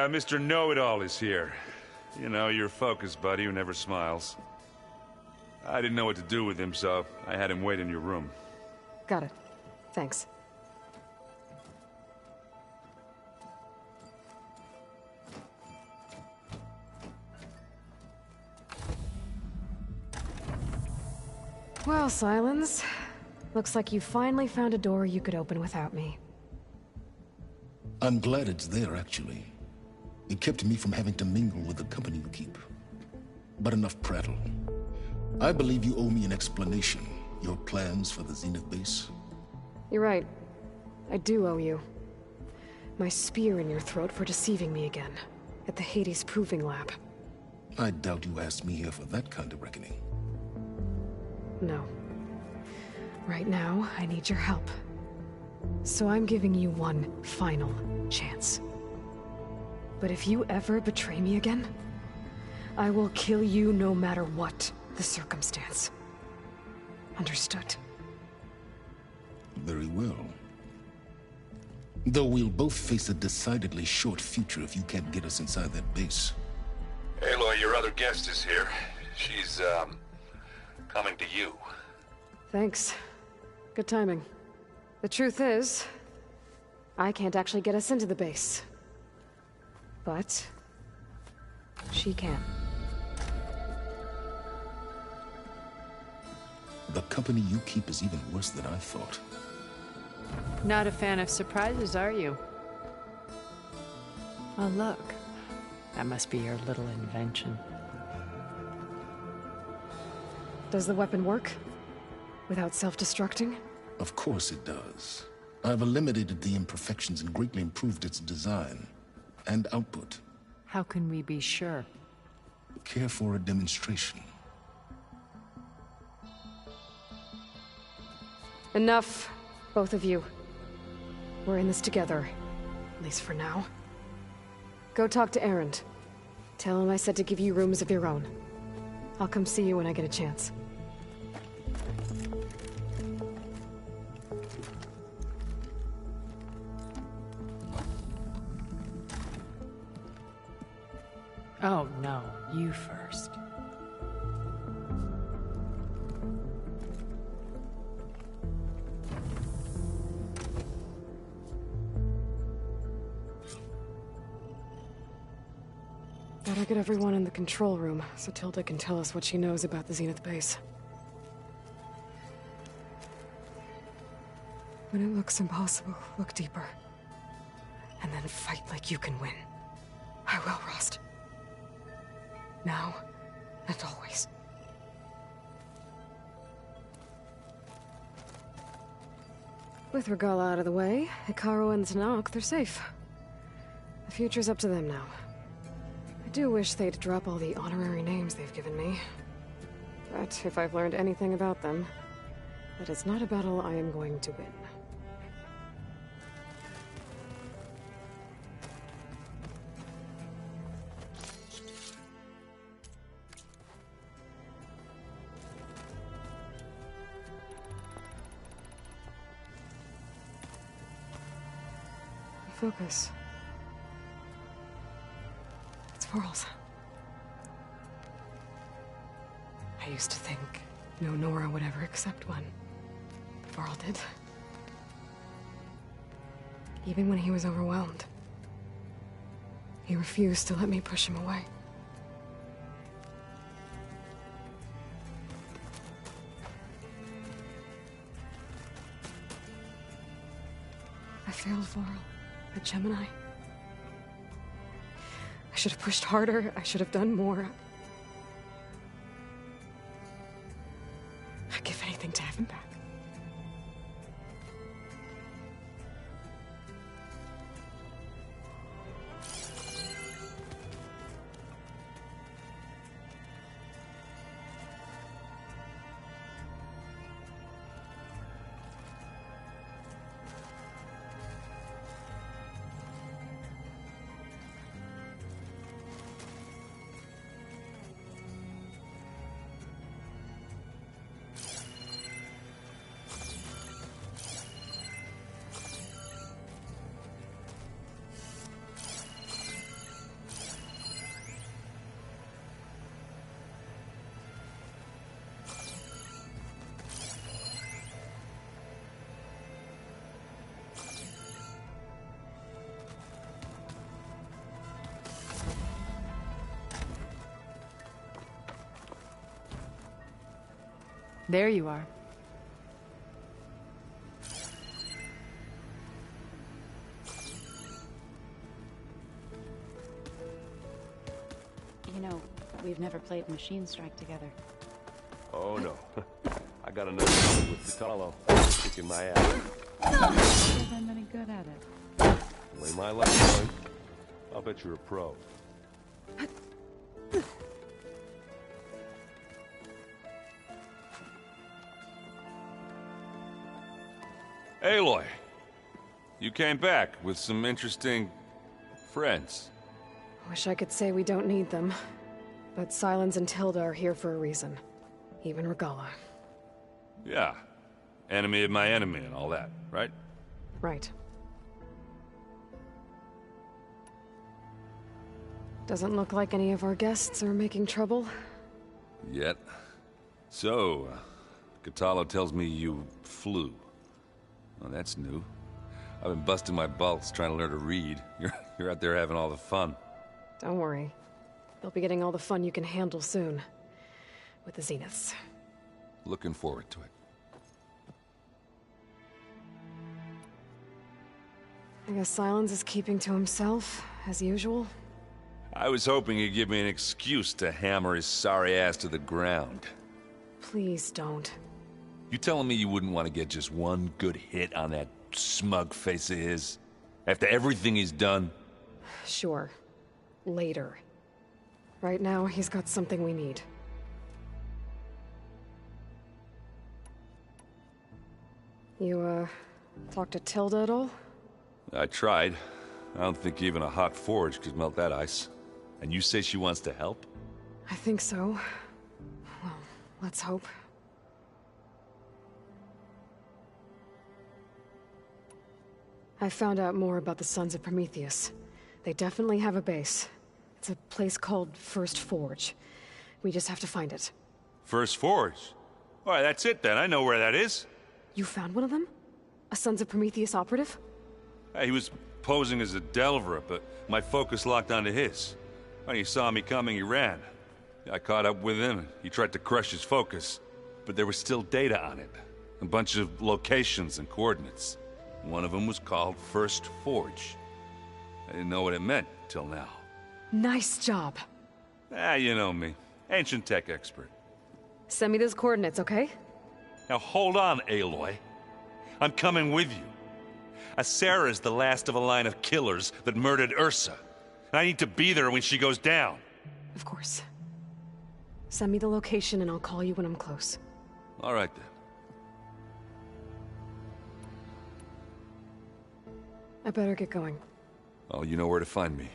Mr. Know-It-All is here. You know, your focus buddy who never smiles. I didn't know what to do with him, so I had him wait in your room. Got it. Thanks. Well, Silence. Looks like you finally found a door you could open without me. I'm glad it's there, actually. It kept me from having to mingle with the company you keep. But enough prattle. I believe you owe me an explanation. Your plans for the Zenith base? You're right. I do owe you. My spear in your throat for deceiving me again. At the Hades Proving Lab. I doubt you asked me here for that kind of reckoning. No. Right now, I need your help. So I'm giving you one final chance. But if you ever betray me again, I will kill you no matter what the circumstance. Understood? Very well. Though we'll both face a decidedly short future if you can't get us inside that base. Aloy, your other guest is here. She's, coming to you. Thanks. Good timing. The truth is, I can't actually get us into the base. But she can. The company you keep is even worse than I thought. Not a fan of surprises, are you? Oh, look. That must be your little invention. Does the weapon work? Without self-destructing? Of course it does. I've eliminated the imperfections and greatly improved its design and output. How can we be sure? Care for a demonstration? Enough, both of you. We're in this together, at least for now. Go talk to Erend. Tell him I said to give you rooms of your own. I'll come see you when I get a chance. Oh, no. You first. Better get everyone in the control room, so Tilda can tell us what she knows about the Zenith base. When it looks impossible, look deeper. And then fight like you can win. I will, Rost. Now, and always. With Regala out of the way, Hikaru and Tanakh, they're safe. The future's up to them now. I do wish they'd drop all the honorary names they've given me. But if I've learned anything about them, that it's not a battle I am going to win. Focus. It's Varl's. I used to think no Nora would ever accept one. But Varl did. Even when he was overwhelmed. He refused to let me push him away. I failed Varl. At Gemini. I should have pushed harder. I should have done more. I'd give anything to have him back. There you are. You know, we've never played Machine Strike together. Oh no. I got another problem with Catalo kicking my ass. Because I'm any good at it. The way my life's going, I'll bet you're a pro. Aloy, you came back with some interesting friends. Wish I could say we don't need them. But Sylens and Tilda are here for a reason. Even Regala. Yeah. Enemy of my enemy and all that, right? Right. Doesn't look like any of our guests are making trouble. Yet. So, Catalo tells me you flew. Well, that's new. I've been busting my balls trying to learn to read. You're out there having all the fun. Don't worry. You'll be getting all the fun you can handle soon. With the Zeniths. Looking forward to it. I guess Sylens is keeping to himself, as usual. I was hoping he'd give me an excuse to hammer his sorry ass to the ground. Please don't. You telling me you wouldn't want to get just one good hit on that smug face of his? After everything he's done? Sure. Later. Right now, he's got something we need. You, talk to Tilda at all? I tried. I don't think even a hot forge could melt that ice. And you say she wants to help? I think so. Well, let's hope. I found out more about the Sons of Prometheus. They definitely have a base. It's a place called First Forge. We just have to find it. First Forge? Why, that's it then. I know where that is. You found one of them? A Sons of Prometheus operative? He was posing as a Delver, but my focus locked onto his. When he saw me coming, he ran. I caught up with him. He tried to crush his focus, but there was still data on it. A bunch of locations and coordinates. One of them was called First Forge. I didn't know what it meant till now. Nice job. You know me. Ancient tech expert. Send me those coordinates, okay? Now hold on, Aloy. I'm coming with you. Asera's the last of a line of killers that murdered Ursa. And I need to be there when she goes down. Of course. Send me the location and I'll call you when I'm close. All right then. I better get going. Oh, you know where to find me.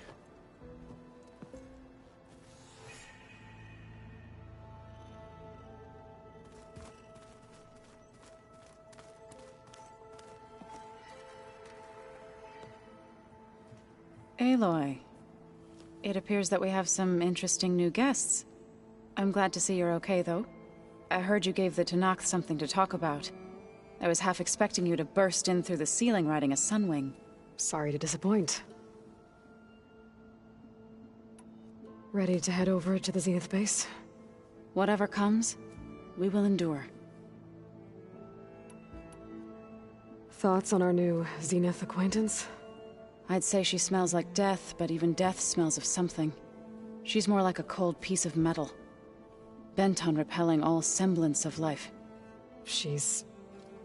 Aloy, it appears that we have some interesting new guests. I'm glad to see you're okay, though. I heard you gave the Tanakh something to talk about. I was half expecting you to burst in through the ceiling riding a sunwing. Sorry to disappoint. Ready to head over to the Zenith base? Whatever comes, we will endure. Thoughts on our new Zenith acquaintance? I'd say she smells like death, but even death smells of something. She's more like a cold piece of metal, bent on repelling all semblance of life. She's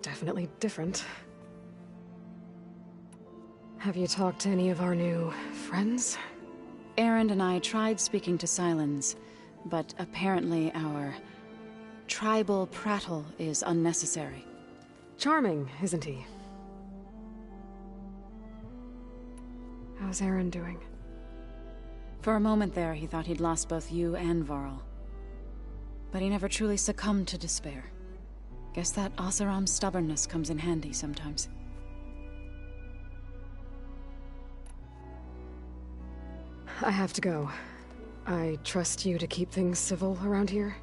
definitely different. Have you talked to any of our new friends? Erend and I tried speaking to Sylens, but apparently our tribal prattle is unnecessary. Charming, isn't he? How's Erend doing? For a moment there, he thought he'd lost both you and Varl. But he never truly succumbed to despair. Guess that Oseram's stubbornness comes in handy sometimes. I have to go. I trust you to keep things civil around here?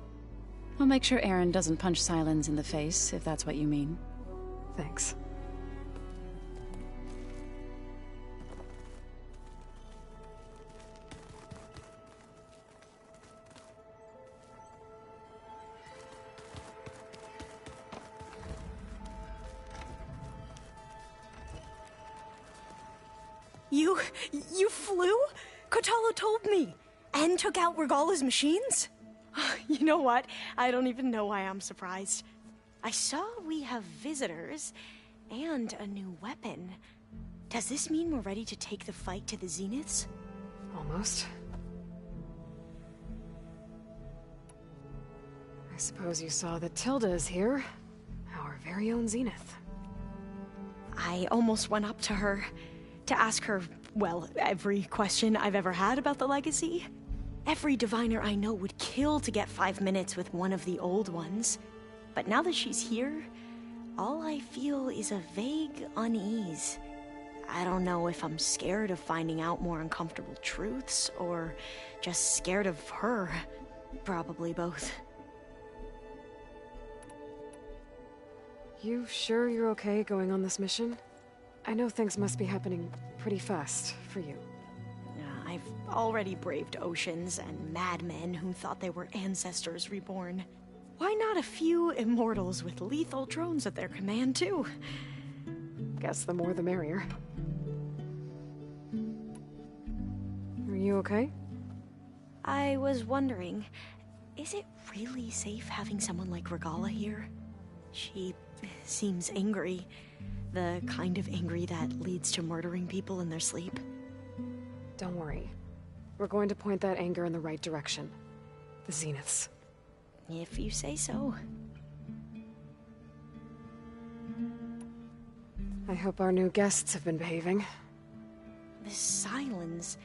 I'll make sure Erend doesn't punch Sylens in the face, if that's what you mean. Thanks. You flew? Kotalo told me. And took out Regala's machines? You know what? I don't even know why I'm surprised. I saw we have visitors and a new weapon. Does this mean we're ready to take the fight to the Zeniths? Almost. I suppose you saw that Tilda is here. Our very own Zenith. I almost went up to her to ask her, well, every question I've ever had about the Legacy. Every diviner I know would kill to get 5 minutes with one of the old ones. But now that she's here, all I feel is a vague unease. I don't know if I'm scared of finding out more uncomfortable truths, or just scared of her. Probably both. You sure you're okay going on this mission? I know things must be happening pretty fast for you. I've already braved oceans and madmen who thought they were ancestors reborn. Why not a few immortals with lethal drones at their command, too? Guess the more the merrier. Are you okay? I was wondering, is it really safe having someone like Regala here? She seems angry. The kind of angry that leads to murdering people in their sleep. Don't worry. We're going to point that anger in the right direction. The Zeniths. If you say so. I hope our new guests have been behaving. This Silence,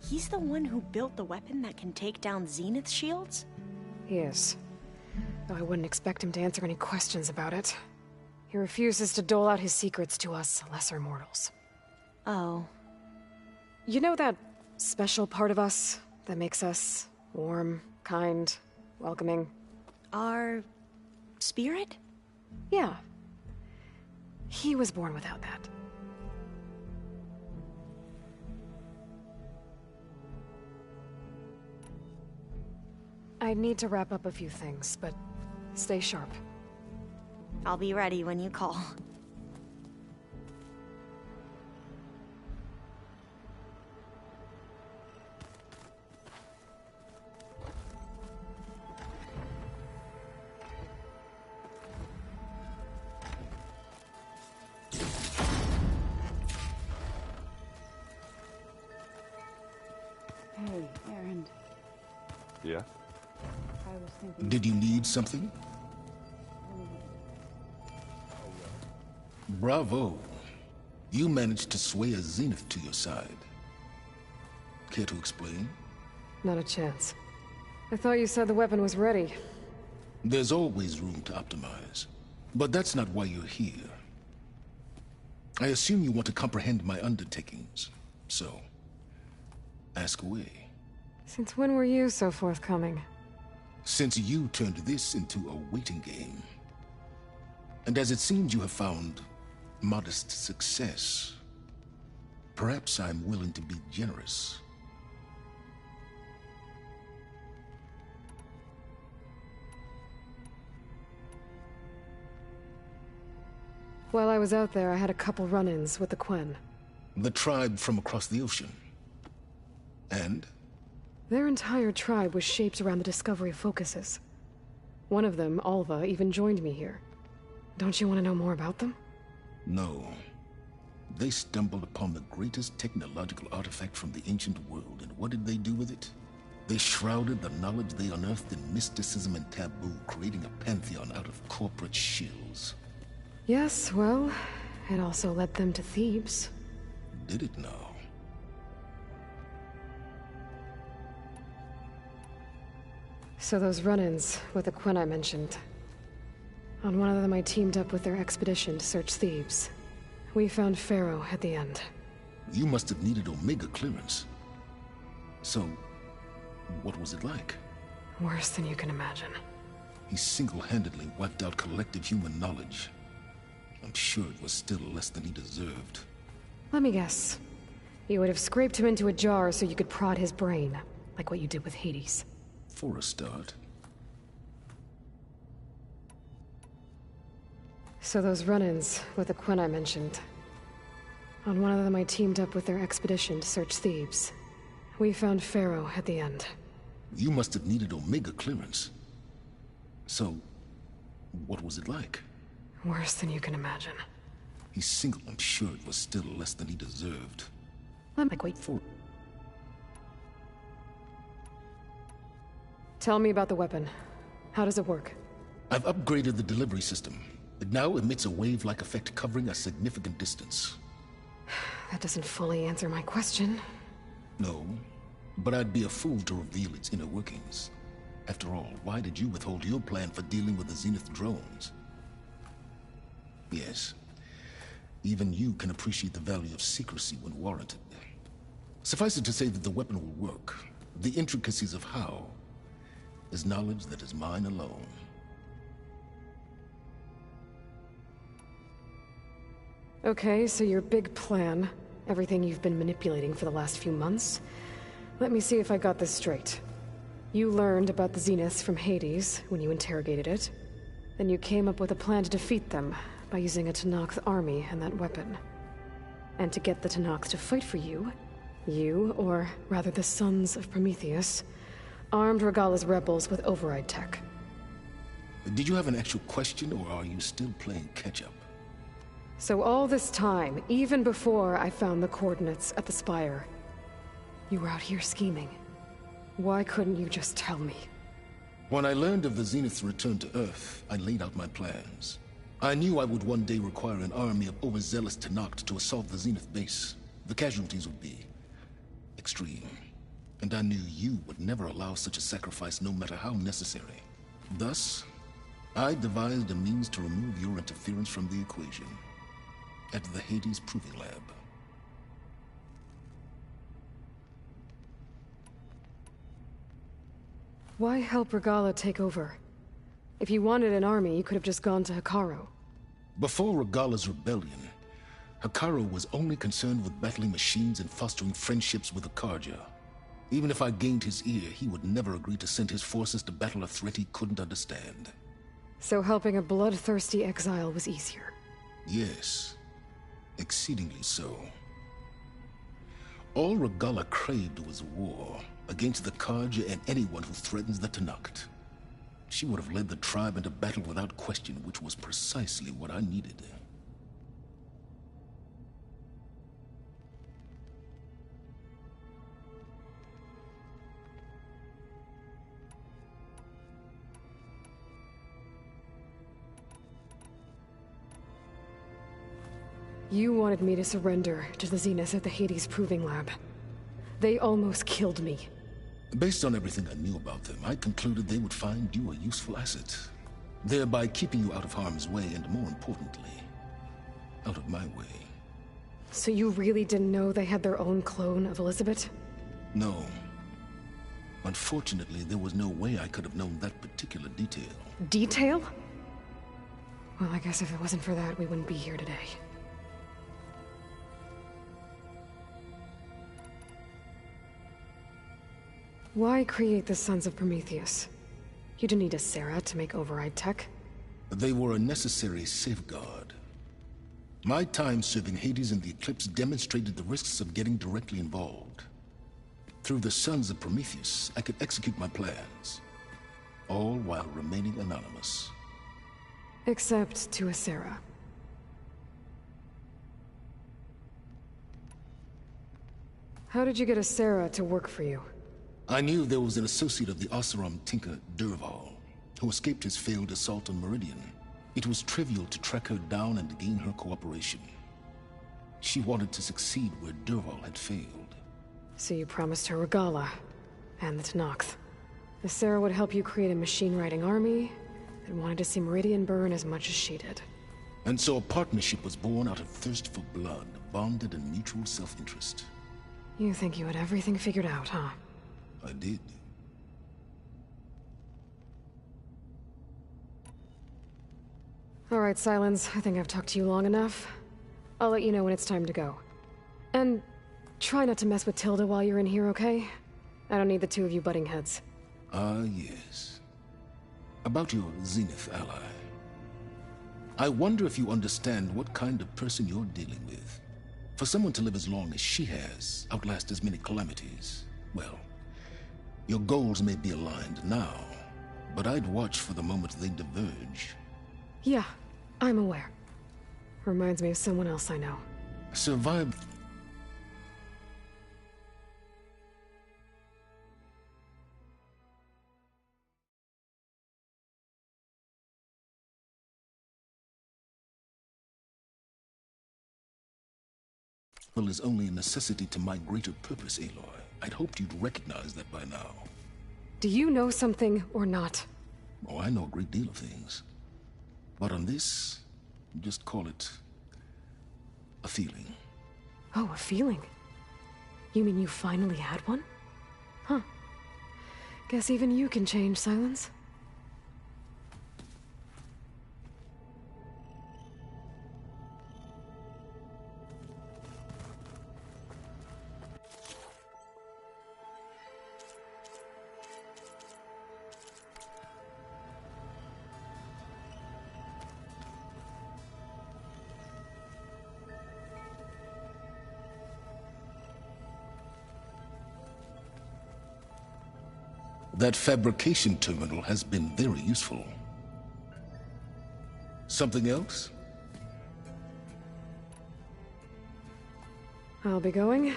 he's the one who built the weapon that can take down Zenith shields? He is. Though I wouldn't expect him to answer any questions about it. He refuses to dole out his secrets to us lesser mortals. Oh. You know that special part of us that makes us warm, kind, welcoming? Our spirit? Yeah. He was born without that. I need to wrap up a few things, but stay sharp. I'll be ready when you call. Hey, Erend. Yeah? I was thinking... Did you need something? Bravo. You managed to sway a Zenith to your side. Care to explain? Not a chance. I thought you said the weapon was ready. There's always room to optimize. But that's not why you're here. I assume you want to comprehend my undertakings. So, ask away. Since when were you so forthcoming? Since you turned this into a waiting game. And as it seems you have found modest success, perhaps I'm willing to be generous. While I was out there, I had a couple run-ins with the Quen. The tribe from across the ocean. And? Their entire tribe was shaped around the discovery of focuses. One of them, Alva, even joined me here. Don't you want to know more about them? No. They stumbled upon the greatest technological artifact from the ancient world, and what did they do with it? They shrouded the knowledge they unearthed in mysticism and taboo, creating a pantheon out of corporate shills. Yes, well, it also led them to Thebes. Did it now? So those run-ins with the Quen I mentioned. On one of them I teamed up with their expedition to search Thebes. We found Pharaoh at the end. You must have needed Omega clearance. So, what was it like? Worse than you can imagine. He single-handedly wiped out collective human knowledge. I'm sure it was still less than he deserved. Let me guess. You would have scraped him into a jar so you could prod his brain, like what you did with Hades. For a start. So those run-ins with the Quen I mentioned. On one of them, I teamed up with their expedition to search Thebes. We found Pharaoh at the end. You must have needed Omega clearance. So, what was it like? Worse than you can imagine. He's single. I'm sure it was still less than he deserved. I'm like, wait for... For Tell me about the weapon. How does it work? I've upgraded the delivery system. It now emits a wave-like effect covering a significant distance. That doesn't fully answer my question. No, but I'd be a fool to reveal its inner workings. After all, why did you withhold your plan for dealing with the Zenith drones? Yes, even you can appreciate the value of secrecy when warranted. Suffice it to say that the weapon will work. The intricacies of how is knowledge that is mine alone. Okay, so your big plan, everything you've been manipulating for the last few months. Let me see if I got this straight. You learned about the Zeniths from Hades when you interrogated it. Then you came up with a plan to defeat them by using a Tenakth army and that weapon. And to get the Tenakth to fight for you, or rather the Sons of Prometheus, armed Regalla's rebels with override tech. Did you have an actual question, or are you still playing catch-up? So all this time, even before I found the coordinates at the Spire, you were out here scheming. Why couldn't you just tell me? When I learned of the Zenith's return to Earth, I laid out my plans. I knew I would one day require an army of overzealous Tenakth to assault the Zenith base. The casualties would be extreme. And I knew you would never allow such a sacrifice, no matter how necessary. Thus, I devised a means to remove your interference from the equation. At the Hades Proving Lab. Why help Regalla take over? If you wanted an army, you could have just gone to Hekarro. Before Regalla's rebellion, Hekarro was only concerned with battling machines and fostering friendships with the Karja. Even if I gained his ear, he would never agree to send his forces to battle a threat he couldn't understand. So helping a bloodthirsty exile was easier? Yes. Exceedingly so. All Regalla craved was war against the Karja and anyone who threatens the Tenakth. She would have led the tribe into battle without question, which was precisely what I needed. You wanted me to surrender to the Zenith at the Hades Proving Lab. They almost killed me. Based on everything I knew about them, I concluded they would find you a useful asset, thereby keeping you out of harm's way and, more importantly, out of my way. So you really didn't know they had their own clone of Elizabeth? No. Unfortunately, there was no way I could have known that particular detail. Detail? Well, I guess if it wasn't for that, we wouldn't be here today. Why create the Sons of Prometheus? You didn't need a Sarah to make override tech. They were a necessary safeguard. My time serving Hades and the Eclipse demonstrated the risks of getting directly involved. Through the Sons of Prometheus, I could execute my plans, all while remaining anonymous. Except to a Sarah. How did you get a Sarah to work for you? I knew there was an associate of the Oseram tinker, Derval, who escaped his failed assault on Meridian. It was trivial to track her down and gain her cooperation. She wanted to succeed where Derval had failed. So you promised her Regalla, and the Tenakth. The Sarah would help you create a machine-riding army that wanted to see Meridian burn as much as she did. And so a partnership was born out of thirst for blood, bonded in mutual self-interest. You think you had everything figured out, huh? I did. All right, Silence. I think I've talked to you long enough. I'll let you know when it's time to go. And try not to mess with Tilda while you're in here, okay? I don't need the two of you butting heads. Ah, yes. About your Zenith ally. I wonder if you understand what kind of person you're dealing with. For someone to live as long as she has, outlast as many calamities, well, your goals may be aligned now, but I'd watch for the moment they diverge. Yeah, I'm aware. Reminds me of someone else I know. Survive. Is only a necessity to my greater purpose, Aloy. I'd hoped you'd recognize that by now. Do you know something or not? Oh, I know a great deal of things. But on this, just call it a feeling. Oh, a feeling? You mean you finally had one? Huh. Guess even you can change, Silence. That fabrication terminal has been very useful. Something else? I'll be going.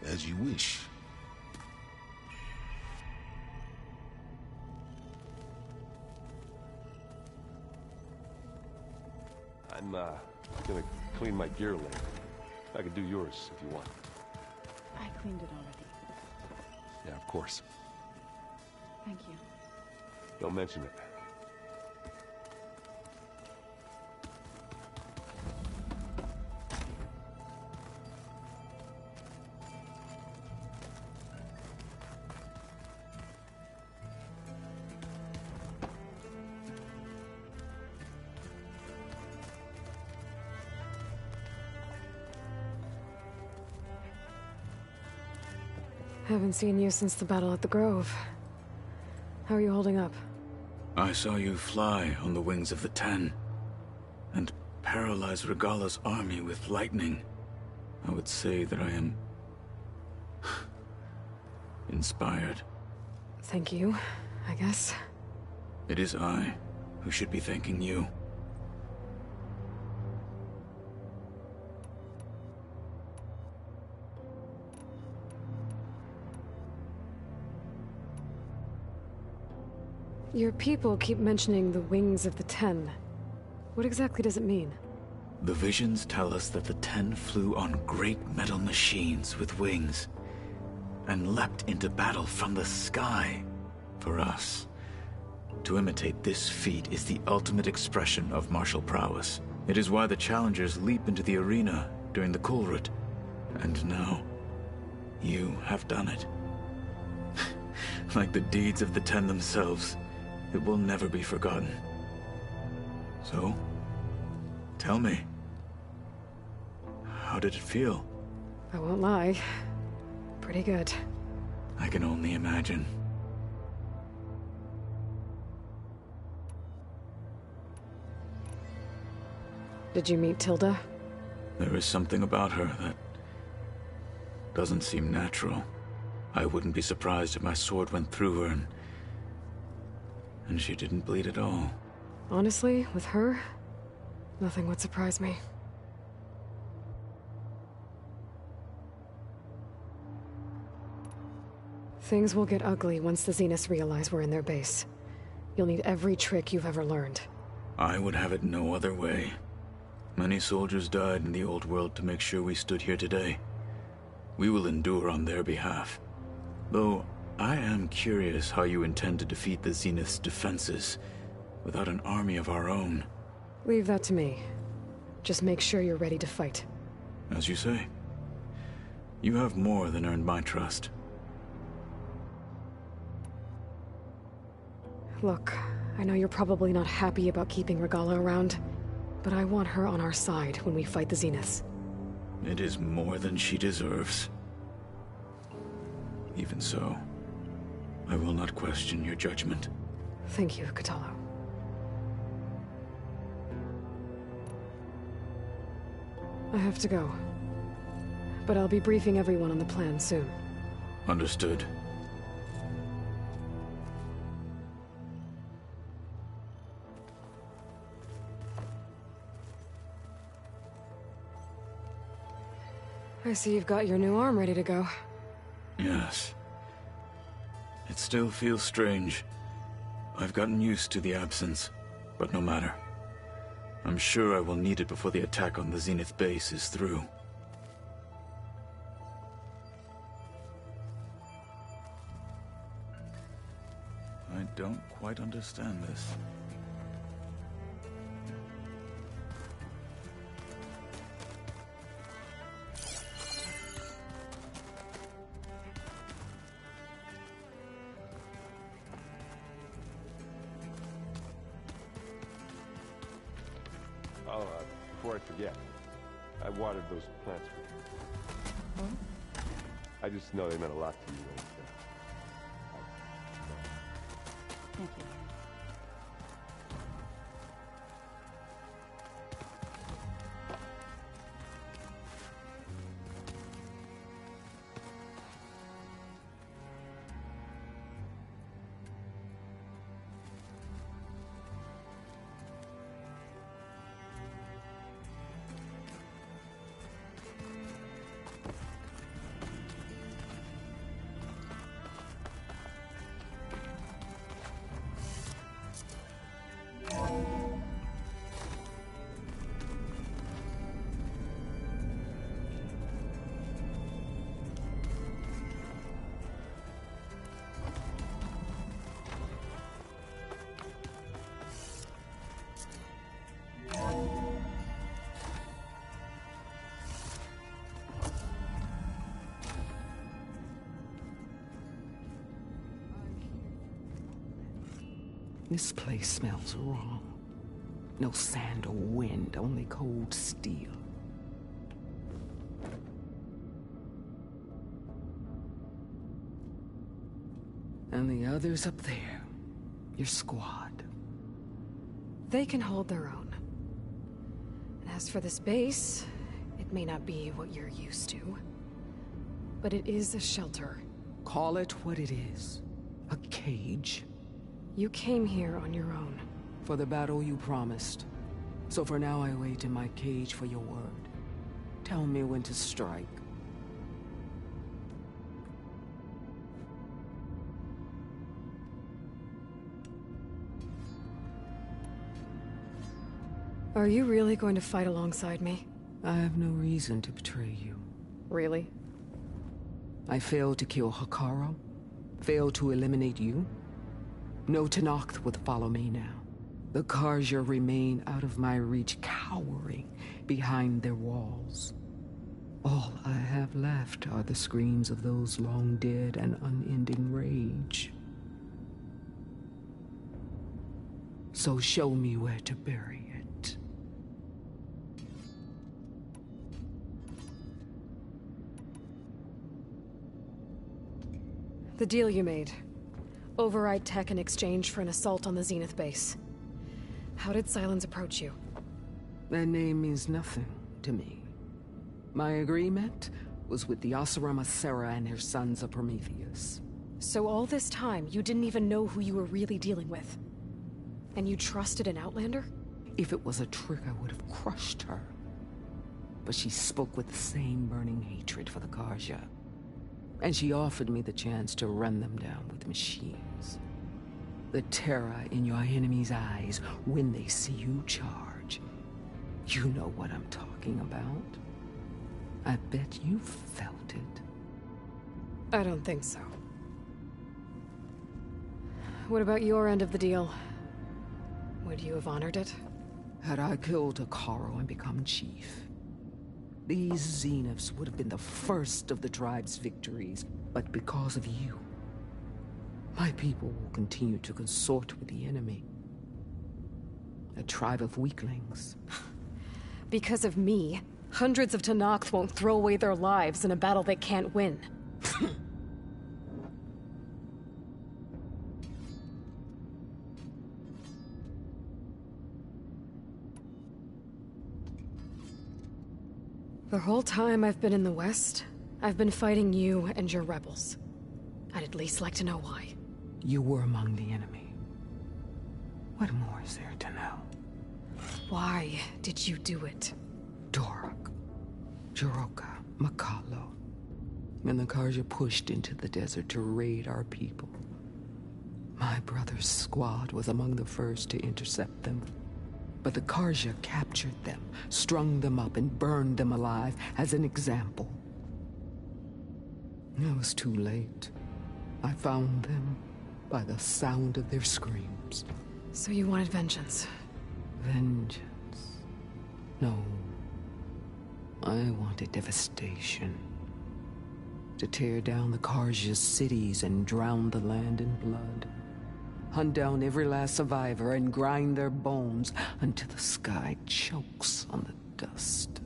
As you wish. I'm, gonna clean my gear later. I can do yours if you want. I cleaned it already. Yeah, of course. Thank you. Don't mention it. Haven't seen you since the battle at the Grove. How are you holding up? I saw you fly on the wings of the Ten, and paralyze Regala's army with lightning. I would say that I am inspired. Thank you, I guess. It is I who should be thanking you. Your people keep mentioning the wings of the Ten. What exactly does it mean? The visions tell us that the Ten flew on great metal machines with wings, and leapt into battle from the sky. For us, to imitate this feat is the ultimate expression of martial prowess. It is why the challengers leap into the arena during the Kulrut. And now, you have done it. Like the deeds of the Ten themselves, it will never be forgotten. So, tell me, how did it feel? I won't lie. Pretty good. I can only imagine. Did you meet Tilda? There is something about her that doesn't seem natural. I wouldn't be surprised if my sword went through her and she didn't bleed at all. Honestly, with her, nothing would surprise me. Things will get ugly once the Zeniths realize we're in their base. You'll need every trick you've ever learned. I would have it no other way. Many soldiers died in the old world to make sure we stood here today. We will endure on their behalf. Though, I am curious how you intend to defeat the Zenith's defenses without an army of our own. Leave that to me. Just make sure you're ready to fight. As you say. You have more than earned my trust. Look, I know you're probably not happy about keeping Regala around, but I want her on our side when we fight the Zeniths. It is more than she deserves. Even so, I will not question your judgment. Thank you, Kotallo. I have to go. But I'll be briefing everyone on the plan soon. Understood. I see you've got your new arm ready to go. Yes. It still feels strange. I've gotten used to the absence, but no matter. I'm sure I will need it before the attack on the Zenith base is through. I don't quite understand this. Oh, before I forget, I watered those plants for you. I just know they meant a lot to you. Thank you. This place smells wrong. No sand or wind, only cold steel. And the others up there, your squad. They can hold their own. And as for this base, it may not be what you're used to, but it is a shelter. Call it what it is. A cage. You came here on your own. For the battle you promised. So for now I wait in my cage for your word. Tell me when to strike. Are you really going to fight alongside me? I have no reason to betray you. Really? I failed to kill Hikaru. Failed to eliminate you. No Tenakth would follow me now. The Karja remain out of my reach, cowering behind their walls. All I have left are the screams of those long dead and unending rage. So show me where to bury it. The deal you made. Override tech in exchange for an assault on the Zenith base. How did Sylens approach you? That name means nothing to me. My agreement was with the Oseram Asera and their sons of Prometheus. So all this time, you didn't even know who you were really dealing with? And you trusted an Outlander? If it was a trick, I would have crushed her. But she spoke with the same burning hatred for the Karja. And she offered me the chance to run them down with machines. The terror in your enemy's eyes when they see you charge. You know what I'm talking about. I bet you felt it. I don't think so. What about your end of the deal? Would you have honored it? Had I killed Hikaru and become chief, these Zeniths would have been the first of the tribe's victories, but because of you, my people will continue to consort with the enemy. A tribe of weaklings. Because of me, hundreds of Tenakth won't throw away their lives in a battle they can't win. The whole time I've been in the West, I've been fighting you and your rebels. I'd at least like to know why. You were among the enemy. What more is there to know? Why did you do it? Dorok, Jiroka, Makalo, and the Karja pushed into the desert to raid our people. My brother's squad was among the first to intercept them. But the Karja captured them, strung them up, and burned them alive as an example. It was too late. I found them by the sound of their screams. So you wanted vengeance? Vengeance? No. I wanted devastation. To tear down the Karja's cities and drown the land in blood. Hunt down every last survivor and grind their bones until the sky chokes on the dust.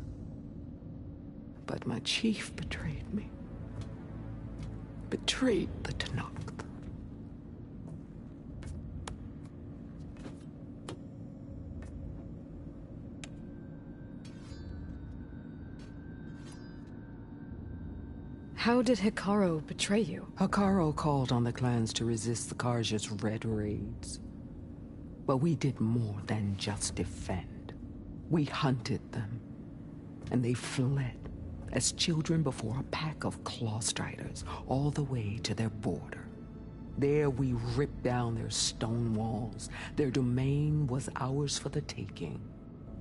But my chief betrayed me. Betrayed the Tenakth. How did Hikaru betray you? Hikaru called on the clans to resist the Karja's red raids. But we did more than just defend. We hunted them, and they fled as children before a pack of claw striders all the way to their border. There we ripped down their stone walls. Their domain was ours for the taking.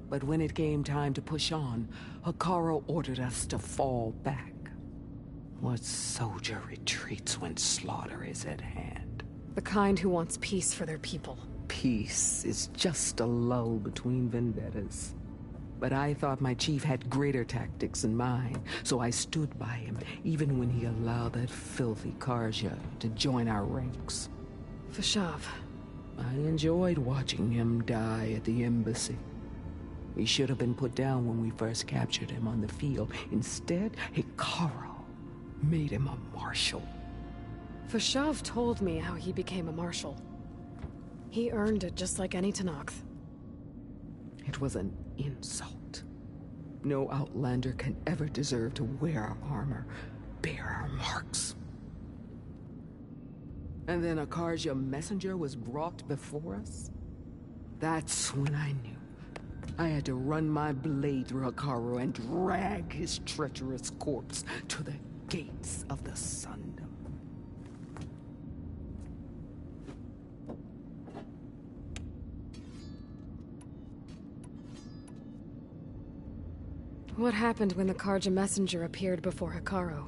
But when it came time to push on, Hikaru ordered us to fall back. What soldier retreats when slaughter is at hand? The kind who wants peace for their people. Peace is just a lull between vendettas. But I thought my chief had greater tactics in mind, so I stood by him, even when he allowed that filthy Karja to join our ranks. Fashav. I enjoyed watching him die at the embassy. He should have been put down when we first captured him on the field. Instead, Hikaru made him a marshal. Fashav told me how he became a marshal. He earned it just like any Tenakth. It was an insult. No outlander can ever deserve to wear our armor, bear our marks. And then a Karja messenger was brought before us? That's when I knew. I had to run my blade through Hikaru and drag his treacherous corpse to the gates of the Sundom. What happened when the Karja messenger appeared before Hikaru?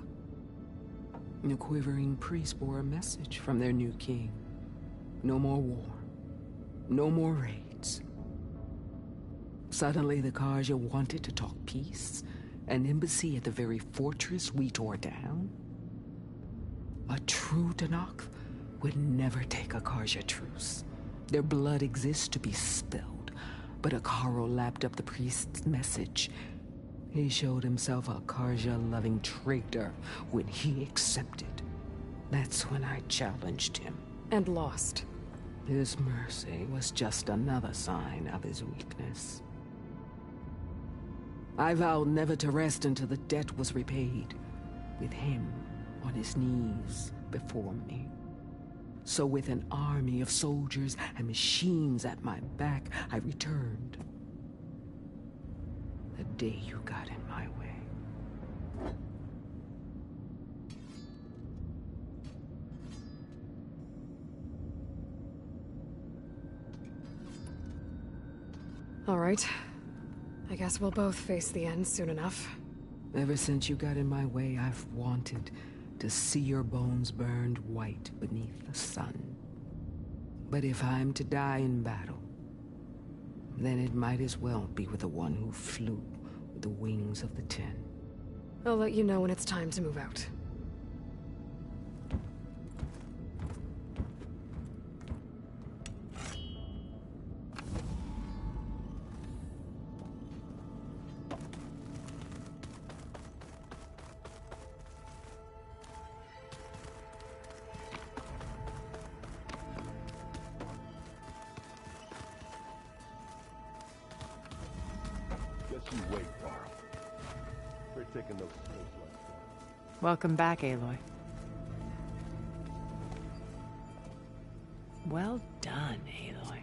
The quivering priests bore a message from their new king. No more war. No more raids. Suddenly the Karja wanted to talk peace. An embassy at the very fortress we tore down? A true Tenakth would never take a Karja truce. Their blood exists to be spilled, but Hikaru lapped up the priest's message. He showed himself a Karja-loving traitor when he accepted. That's when I challenged him. And lost. His mercy was just another sign of his weakness. I vowed never to rest until the debt was repaid, with him on his knees before me. So with an army of soldiers and machines at my back, I returned. The day you got in my way. All right. I guess we'll both face the end soon enough. Ever since you got in my way, I've wanted to see your bones burned white beneath the sun. But if I'm to die in battle, then it might as well be with the one who flew with the wings of the Ten. I'll let you know when it's time to move out. Just you wait, Carl. taking those pills last time. Welcome back, Aloy. Well done, Aloy.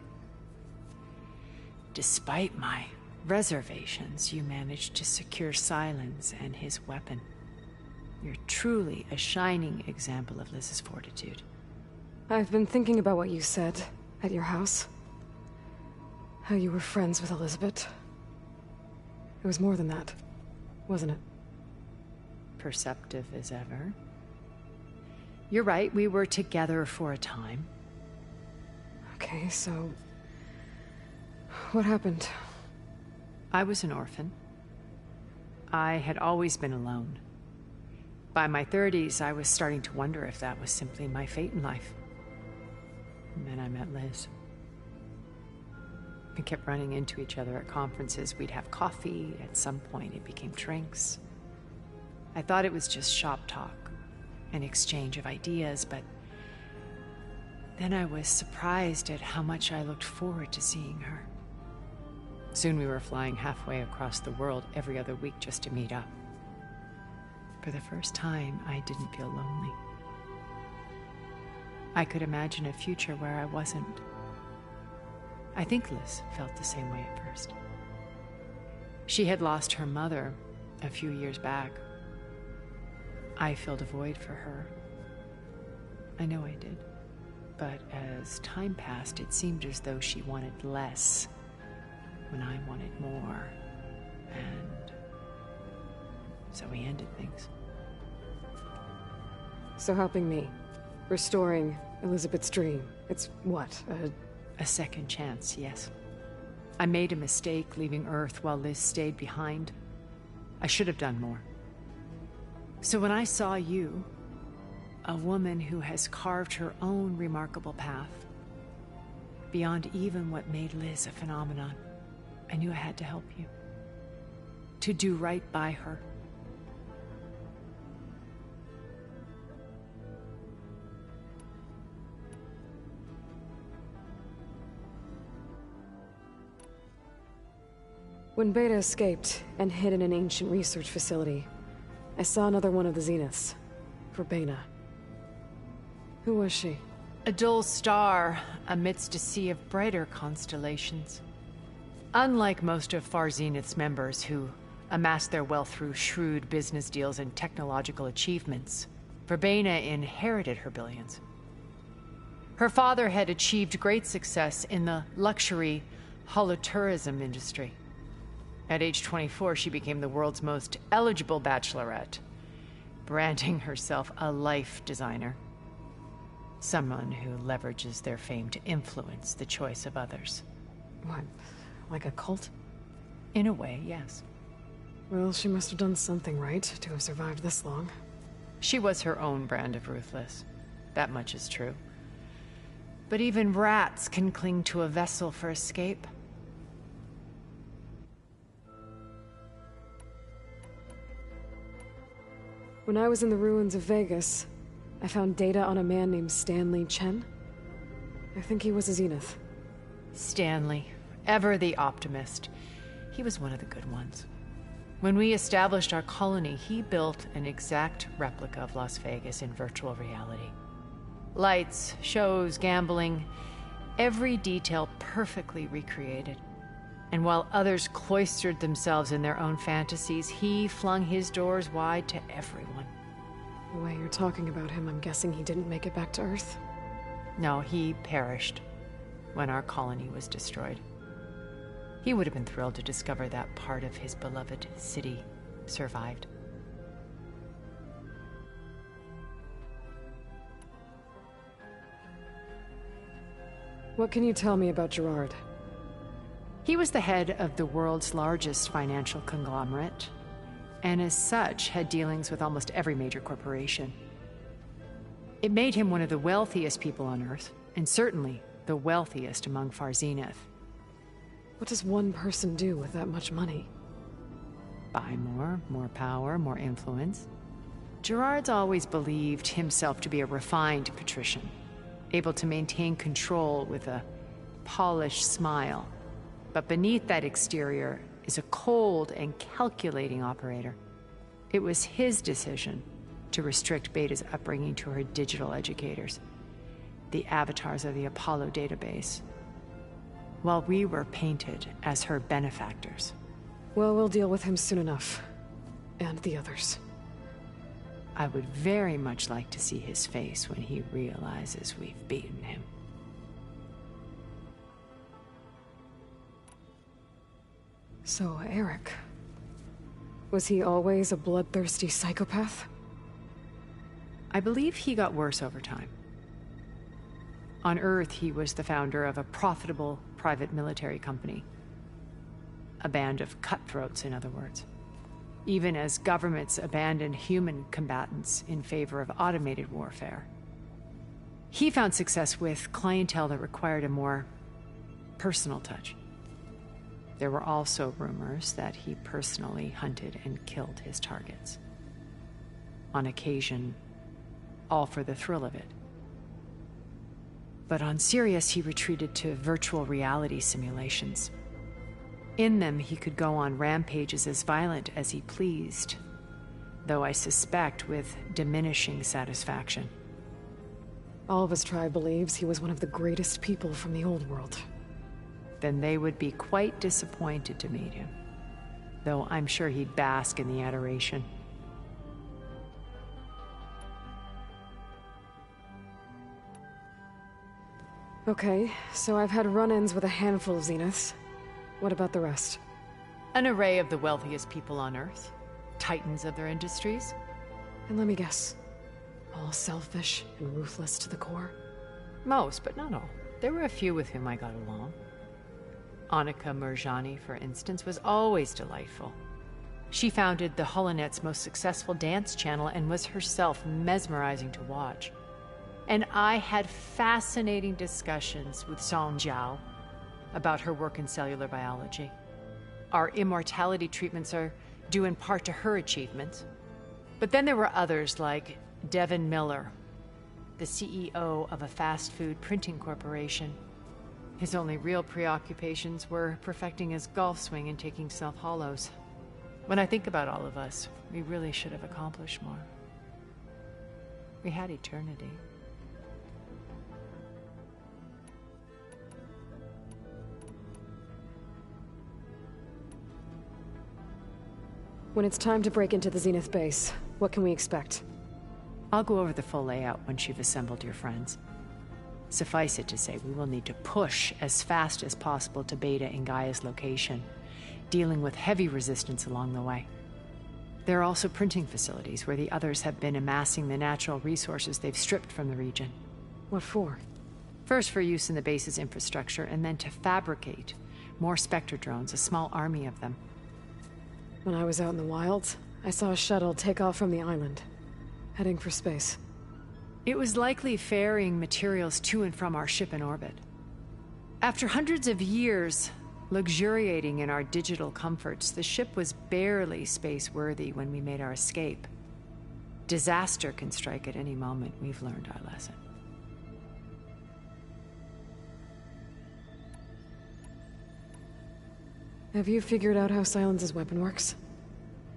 Despite my reservations, you managed to secure Silence and his weapon. You're truly a shining example of Liz's fortitude. I've been thinking about what you said at your house. How you were friends with Elizabeth. It was more than that, wasn't it? Perceptive as ever. You're right, we were together for a time. Okay, so... what happened? I was an orphan. I had always been alone. By my 30s, I was starting to wonder if that was simply my fate in life. And then I met Liz. We kept running into each other at conferences. We'd have coffee. At some point, it became drinks. I thought it was just shop talk, an exchange of ideas, but then I was surprised at how much I looked forward to seeing her. Soon we were flying halfway across the world every other week just to meet up. For the first time, I didn't feel lonely. I could imagine a future where I wasn't. I think Liz felt the same way at first. She had lost her mother a few years back. I filled a void for her. I know I did. But as time passed, it seemed as though she wanted less when I wanted more. And so we ended things. So helping me. Restoring Elizabeth's dream. It's what, a second chance, yes. I made a mistake leaving Earth while Liz stayed behind. I should have done more. So when I saw you, a woman who has carved her own remarkable path, beyond even what made Liz a phenomenon, I knew I had to help you. To do right by her. When Beta escaped and hid in an ancient research facility, I saw another one of the Zeniths. Verbena. Who was she? A dull star amidst a sea of brighter constellations. Unlike most of Far Zenith's members who amassed their wealth through shrewd business deals and technological achievements, Verbena inherited her billions. Her father had achieved great success in the luxury holotourism industry. At age 24, she became the world's most eligible bachelorette, branding herself a life designer. Someone who leverages their fame to influence the choice of others. What, like a cult? In a way, yes. Well, she must have done something right to have survived this long. She was her own brand of ruthless. That much is true. But even rats can cling to a vessel for escape. When I was in the ruins of Vegas, I found data on a man named Stanley Chen. I think he was a Zenith. Stanley, ever the optimist. He was one of the good ones. When we established our colony, he built an exact replica of Las Vegas in virtual reality. Lights, shows, gambling, every detail perfectly recreated. And while others cloistered themselves in their own fantasies, he flung his doors wide to everyone. The way you're talking about him, I'm guessing he didn't make it back to Earth? No, he perished when our colony was destroyed. He would have been thrilled to discover that part of his beloved city survived. What can you tell me about Gerard? He was the head of the world's largest financial conglomerate, and as such had dealings with almost every major corporation. It made him one of the wealthiest people on Earth, and certainly the wealthiest among Far Zenith. What does one person do with that much money? Buy more power, more influence. Gerard's always believed himself to be a refined patrician, able to maintain control with a polished smile. But beneath that exterior is a cold and calculating operator. It was his decision to restrict Beta's upbringing to her digital educators, the avatars of the Apollo database, while we were painted as her benefactors. Well, we'll deal with him soon enough. And the others. I would very much like to see his face when he realizes we've beaten him. So, Eric. Was he always a bloodthirsty psychopath? I believe he got worse over time. On Earth, he was the founder of a profitable private military company. A band of cutthroats, in other words. Even as governments abandoned human combatants in favor of automated warfare. He found success with clientele that required a more personal touch. There were also rumors that he personally hunted and killed his targets. On occasion, all for the thrill of it. But on Sirius, he retreated to virtual reality simulations. In them, he could go on rampages as violent as he pleased, though I suspect with diminishing satisfaction. All of his tribe believes he was one of the greatest people from the old world. Then they would be quite disappointed to meet him, though I'm sure he'd bask in the adoration. Okay, so I've had run-ins with a handful of Zeniths. What about the rest? An array of the wealthiest people on Earth, titans of their industries. And let me guess, all selfish and ruthless to the core? Most, but not all. There were a few with whom I got along. Annika Murjani, for instance, was always delightful. She founded the Holonet's most successful dance channel and was herself mesmerizing to watch. And I had fascinating discussions with Song Jiao about her work in cellular biology. Our immortality treatments are due in part to her achievements. But then there were others like Devin Miller, the CEO of a fast food printing corporation. His only real preoccupations were perfecting his golf swing and taking self-hollows. When I think about all of us, we really should have accomplished more. We had eternity. When it's time to break into the Zenith base, what can we expect? I'll go over the full layout once you've assembled your friends. Suffice it to say, we will need to push as fast as possible to Beta and Gaia's location, dealing with heavy resistance along the way. There are also printing facilities where the others have been amassing the natural resources they've stripped from the region. What for? First for use in the base's infrastructure, and then to fabricate more Spectre drones, a small army of them. When I was out in the wilds, I saw a shuttle take off from the island, heading for space. It was likely ferrying materials to and from our ship in orbit. After hundreds of years luxuriating in our digital comforts, the ship was barely space-worthy when we made our escape. Disaster can strike at any moment. We've learned our lesson. Have you figured out how Silence's weapon works?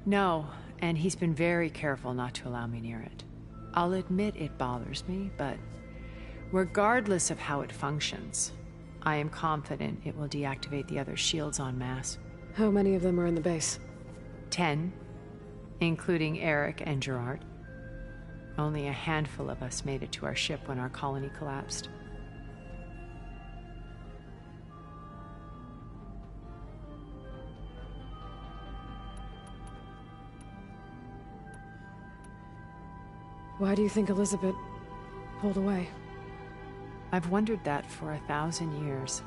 No, and he's been very careful not to allow me near it. I'll admit it bothers me, but regardless of how it functions, I am confident it will deactivate the other shields en masse. How many of them are in the base? 10, including Eric and Gerard. Only a handful of us made it to our ship when our colony collapsed. Why do you think Elizabeth pulled away? I've wondered that for 1,000 years.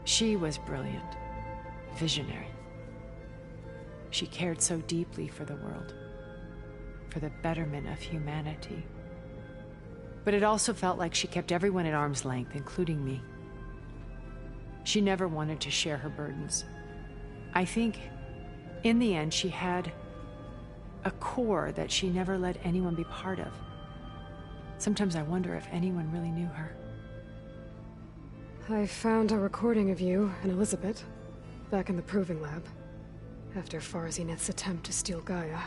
She was brilliant, visionary. She cared so deeply for the world, for the betterment of humanity. But it also felt like she kept everyone at arm's length, including me. She never wanted to share her burdens. I think, in the end, she had a core that she never let anyone be part of. Sometimes I wonder if anyone really knew her. I found a recording of you and Elizabeth back in the proving lab. After Far Zenith's attempt to steal Gaia.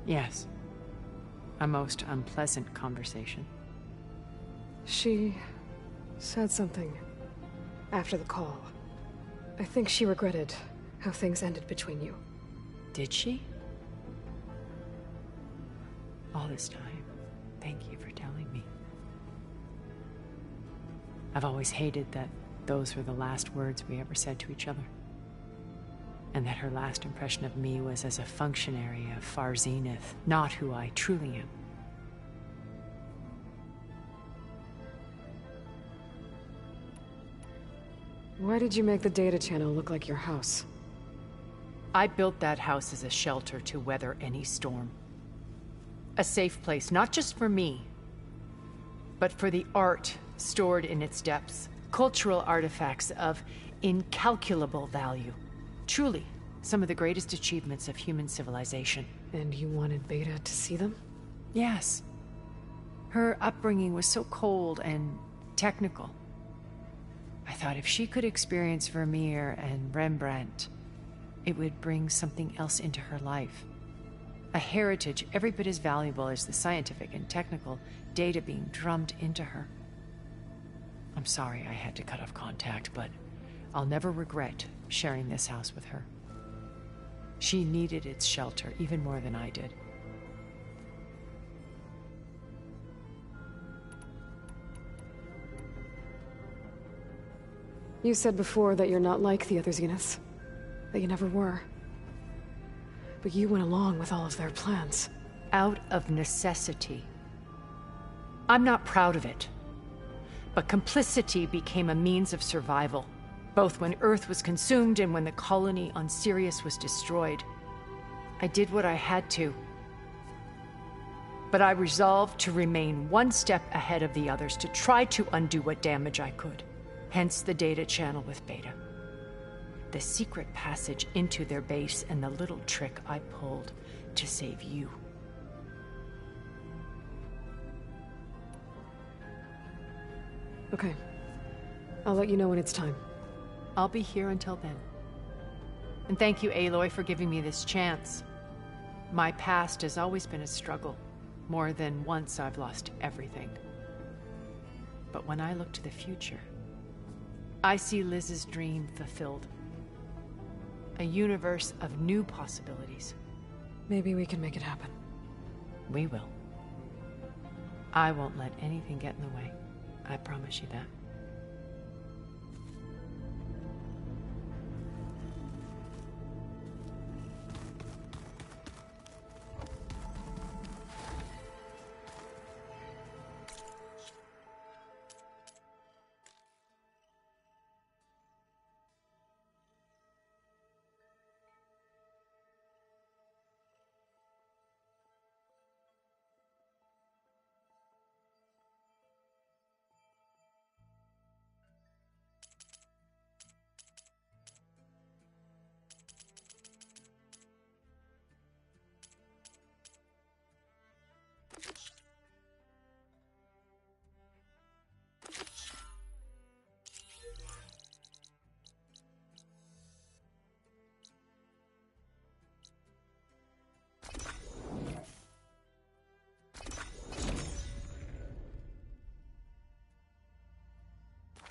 Yes. A most unpleasant conversation. She said something after the call. I think she regretted how things ended between you. Did she? All this time, thank you for telling me. I've always hated that those were the last words we ever said to each other. And that her last impression of me was as a functionary of Far Zenith, not who I truly am. Why did you make the data channel look like your house? I built that house as a shelter to weather any storm. A safe place, not just for me, but for the art stored in its depths. Cultural artifacts of incalculable value. Truly, some of the greatest achievements of human civilization. And you wanted Beta to see them? Yes. Her upbringing was so cold and technical. I thought if she could experience Vermeer and Rembrandt, it would bring something else into her life. A heritage every bit as valuable as the scientific and technical data being drummed into her. I'm sorry I had to cut off contact, but I'll never regret sharing this house with her. She needed its shelter even more than I did. You said before that you're not like the other Zeniths. That you never were. But you went along with all of their plans. Out of necessity. I'm not proud of it. But complicity became a means of survival, both when Earth was consumed and when the colony on Sirius was destroyed. I did what I had to. But I resolved to remain one step ahead of the others, to try to undo what damage I could. Hence the data channel with Beta. The secret passage into their base and the little trick I pulled to save you. Okay. I'll let you know when it's time. I'll be here until then. And thank you, Aloy, for giving me this chance. My past has always been a struggle. More than once I've lost everything. But when I look to the future, I see Liz's dream fulfilled. A universe of new possibilities. Maybe we can make it happen. We will. I won't let anything get in the way. I promise you that.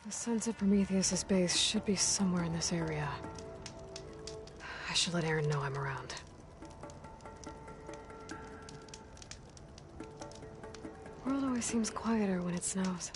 The sense of Prometheus's base should be somewhere in this area. I should let Aaron know I'm around. The world always seems quieter when it snows.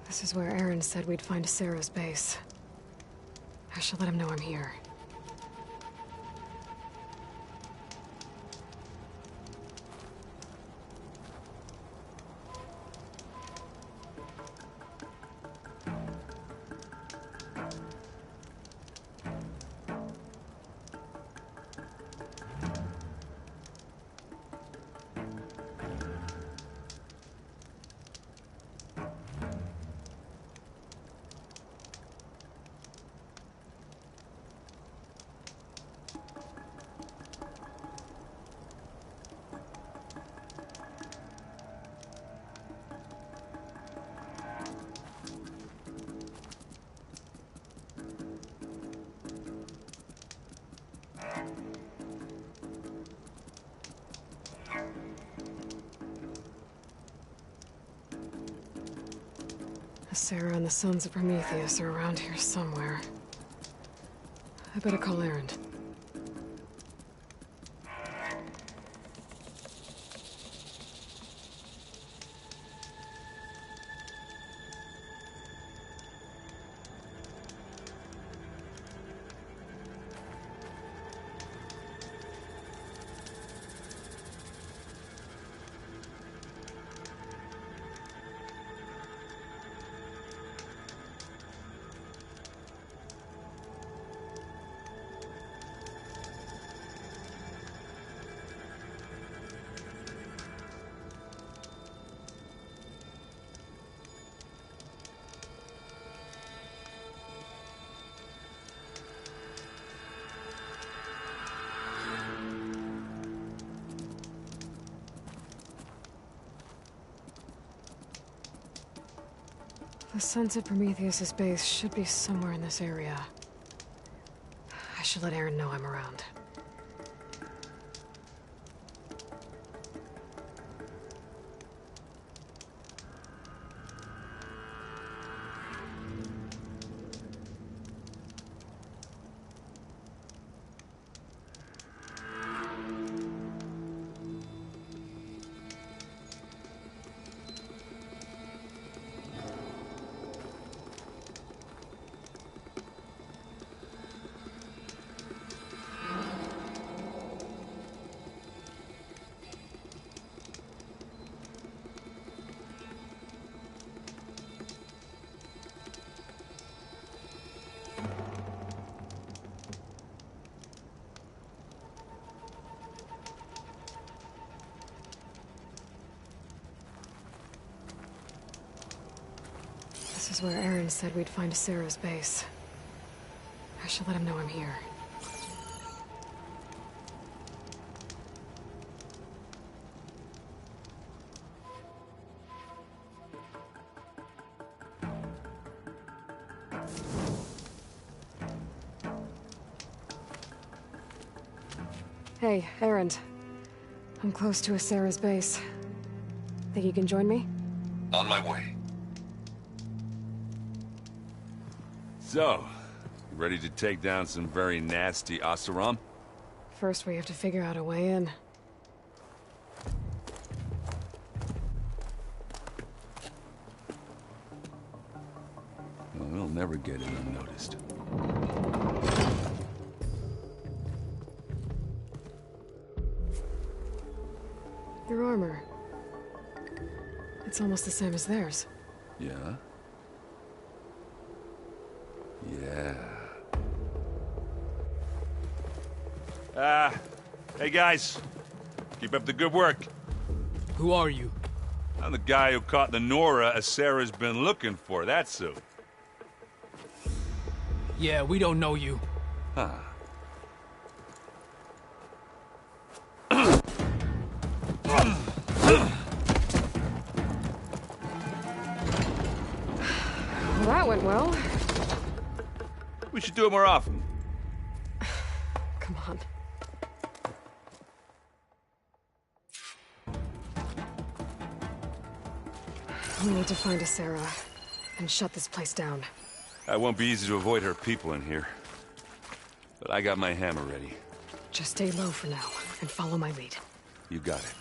This is where Aaron said we'd find Sarah's base. I should let him know I'm here. Sarah and the Sons of Prometheus are around here somewhere. I better call Erend. The Sons of Prometheus' base should be somewhere in this area. I should let Erend know I'm around. This is where Erend said we'd find Sarah's base. I should let him know I'm here. Hey, Erend. I'm close to a Sarah's base. Think you can join me? On my way. So, you ready to take down some very nasty Oseram? First, we have to figure out a way in. Well, we'll never get in unnoticed. Your armor. It's almost the same as theirs. Yeah? Yeah. Hey guys. Keep up the good work. Who are you? I'm the guy who caught the Nora Sarah's been looking for, that's who. Yeah, we don't know you. Huh. Well, that went well. We should do it more often. Come on. We need to find a Sarah and shut this place down. It won't be easy to avoid her people in here. But I got my hammer ready. Just stay low for now and follow my lead. You got it.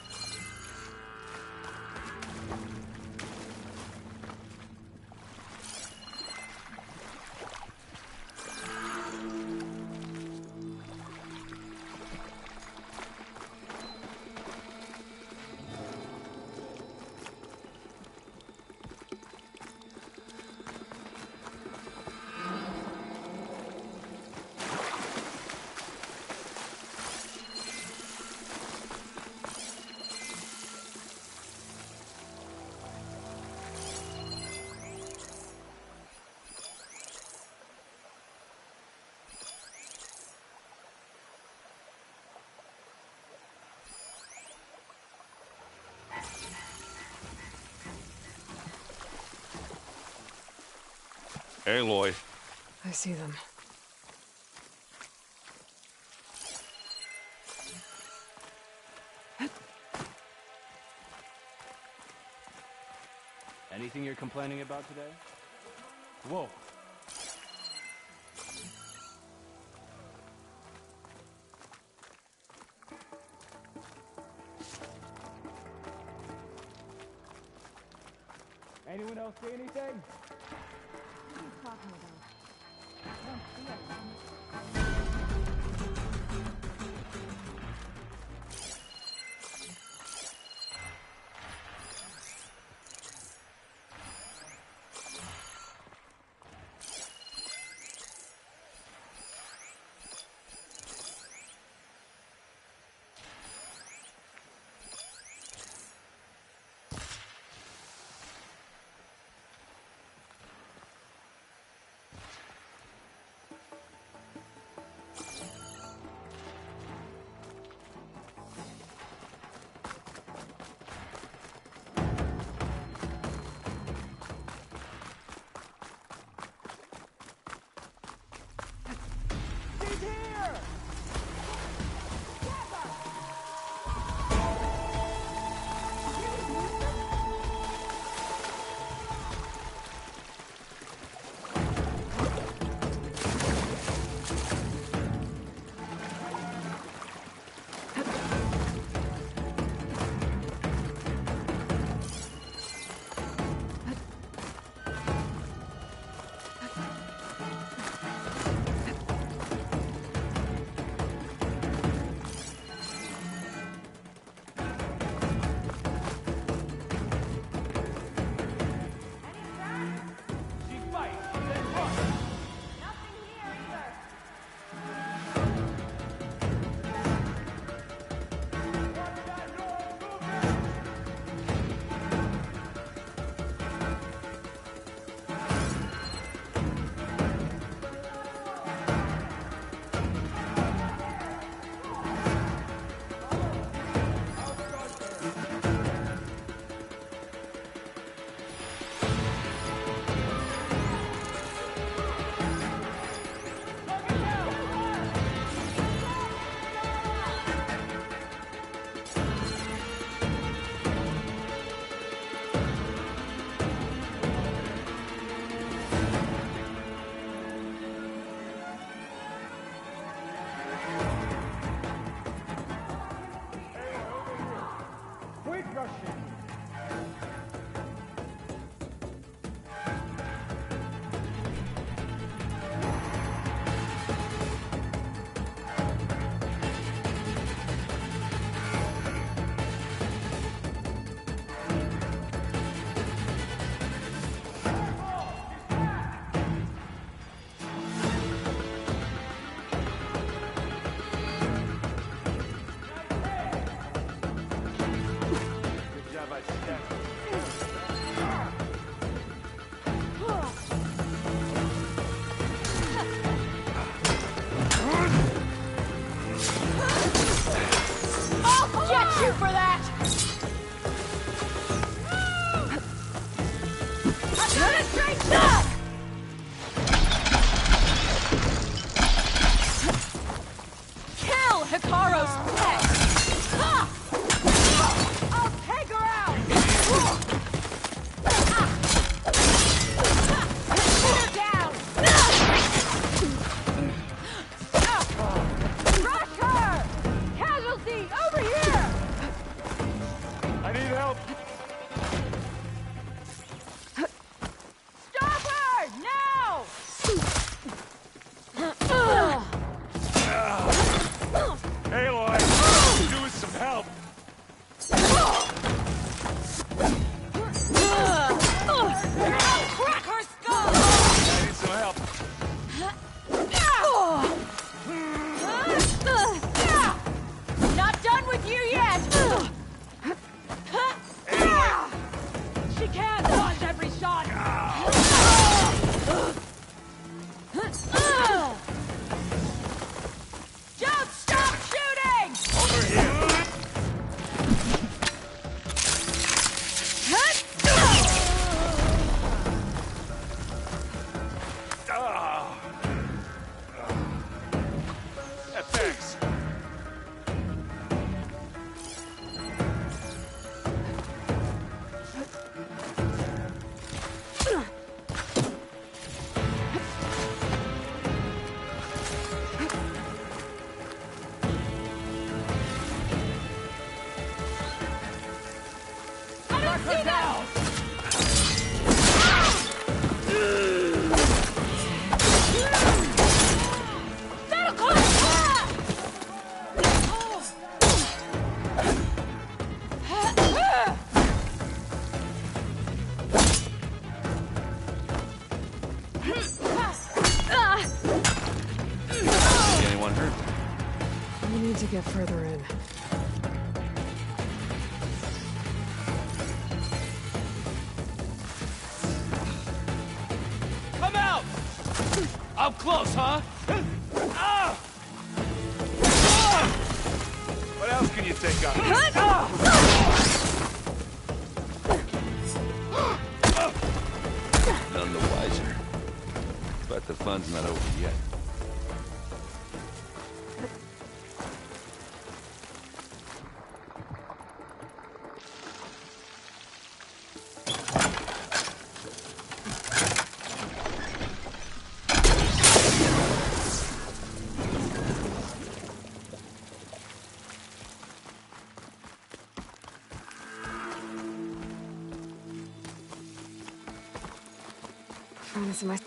Aloy. I see them. Anything you're complaining about today? Whoa. Anyone else see anything? What are you talking about? I don't see anything. need to get further in. Come out! Up close, huh? What else can you take out? None the wiser. But the fun's not over yet. This is my...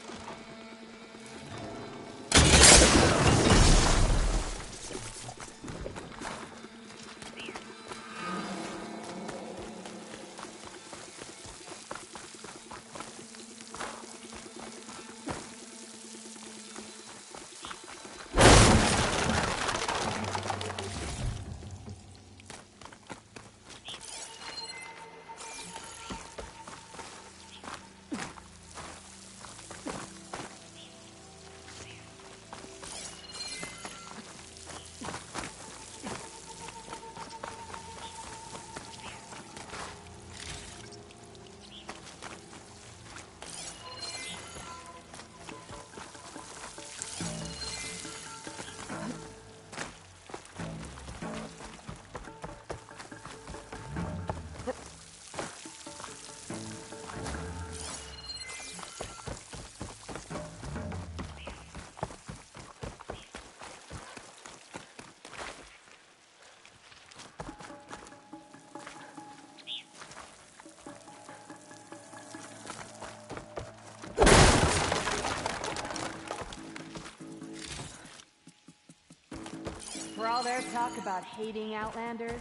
For all their talk about hating Outlanders,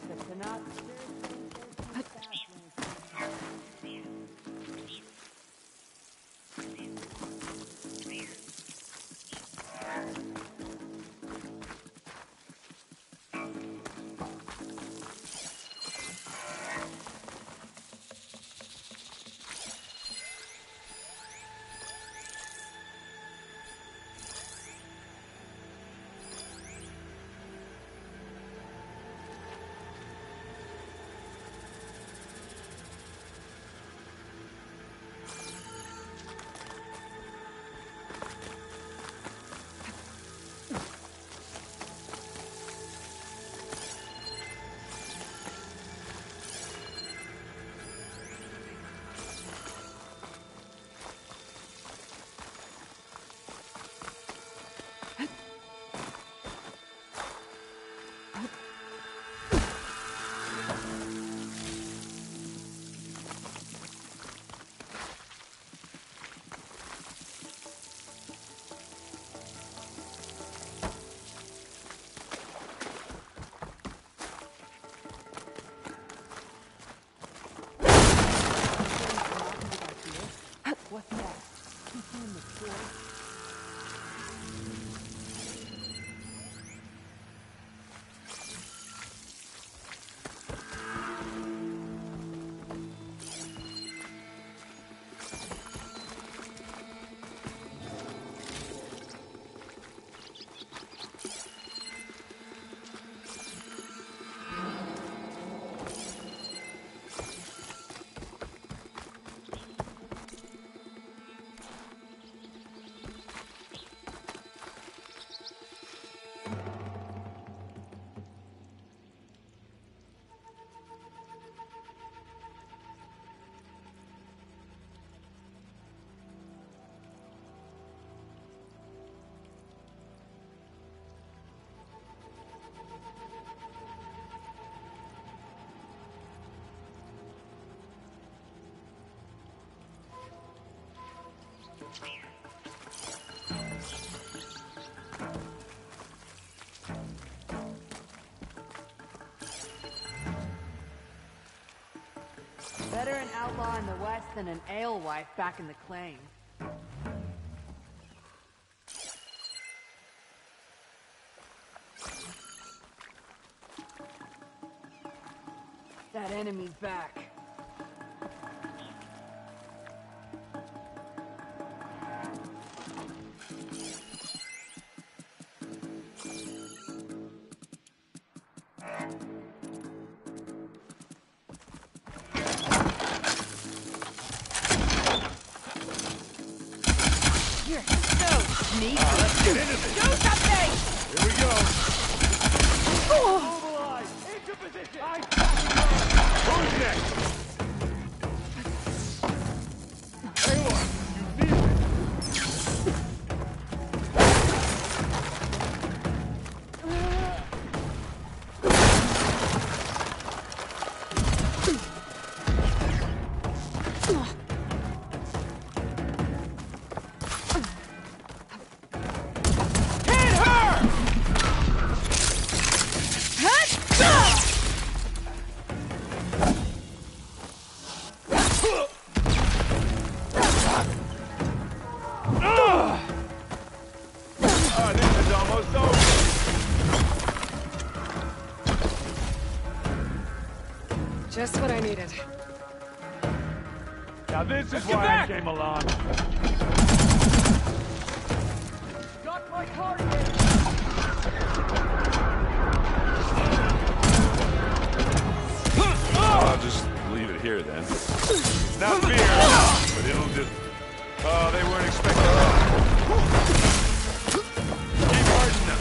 the Tanakh What's next? Keep in the story. Better an outlaw in the West than an alewife back in the claim. That enemy's back. You're so sneaky. Let's get into this. Do something! Here we go. Mobilize! Into position! Who's next? Hey, look! You need it! This is almost over. Just what I needed. Now this is why I came along. Got my target. I'll just leave it here then. It's not fear, but it'll do. Oh, they weren't expecting that. Keep hardening them.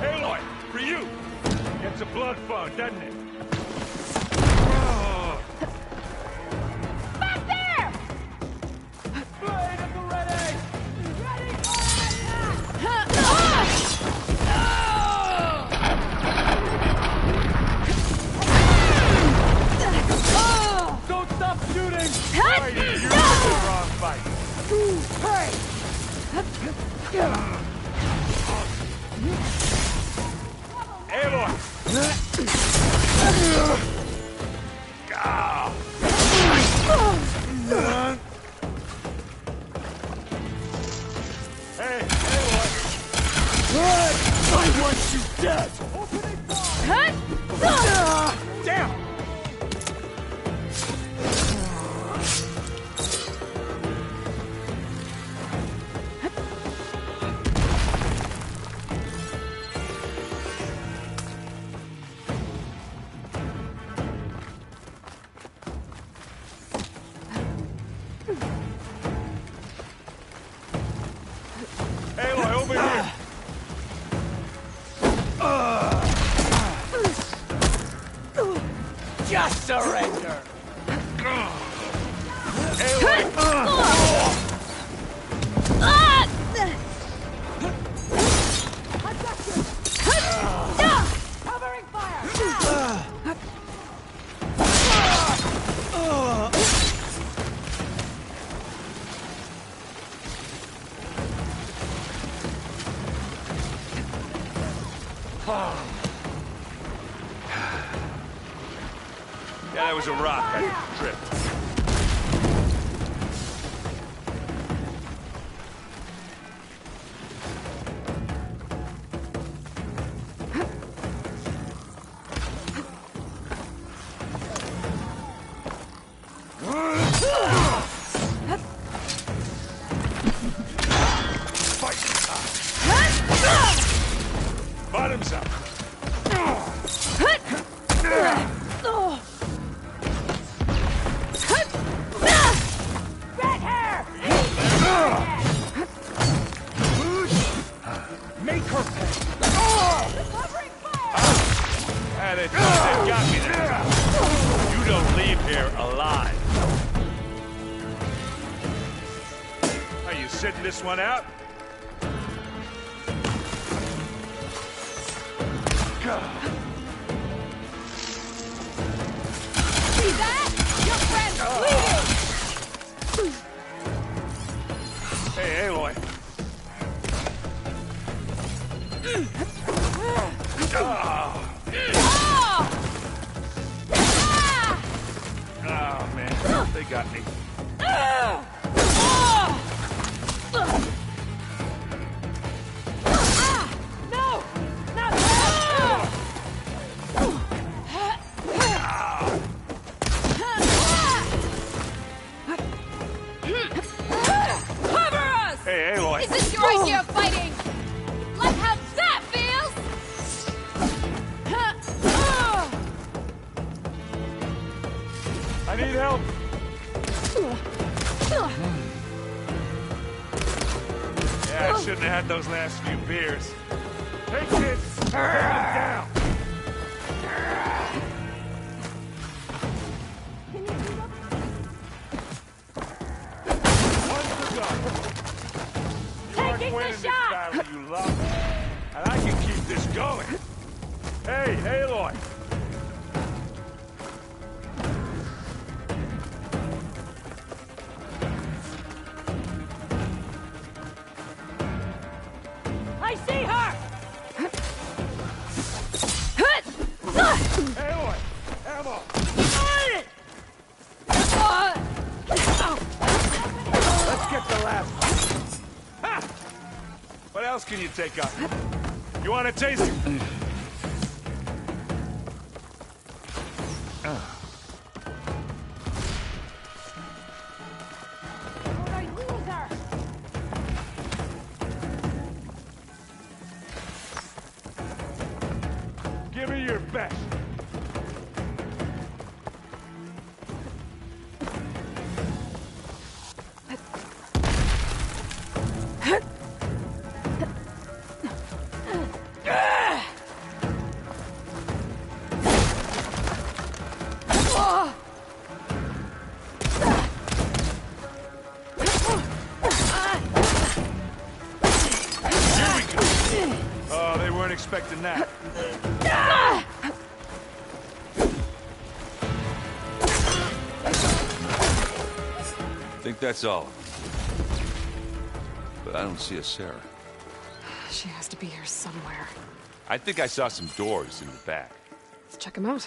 Aloy, for you. Gets a blood phone, doesn't it? Oh. Back there! Blade at the ready! Ready for attack! Don't stop shooting! Why are you using the wrong fight? Aloy! Ah. Hey, Aloy! I want you dead! Damn! Aloy, over here! Just surrender! Aloy! Covering fire! Yeah, that was a rock. I tripped. Bottoms up! Red hair! Make her pay! Covering fire! Ah, they got me there. You don't leave here alive. Are you sitting this one out? See that? Your friend's bleeding! Hey, Aloy. Oh, man. They got me. No! Not that! Aloy! Is this your idea of fighting? Like how that feels? I need help. Yeah, I shouldn't have had those last few beers. Hey, kids! Take him down! One's the gun. You aren't winning this battle, you love. And I can keep this going. Hey, Aloy! I see her! Aloy! Ammo! Let's get the last one. Ha! What else can you take up? You want a taste? Give me your best. Here we go. Oh, they weren't expecting that. Think that's all. But I don't see a Sarah. She has to be here somewhere. I think I saw some doors in the back. Let's check them out.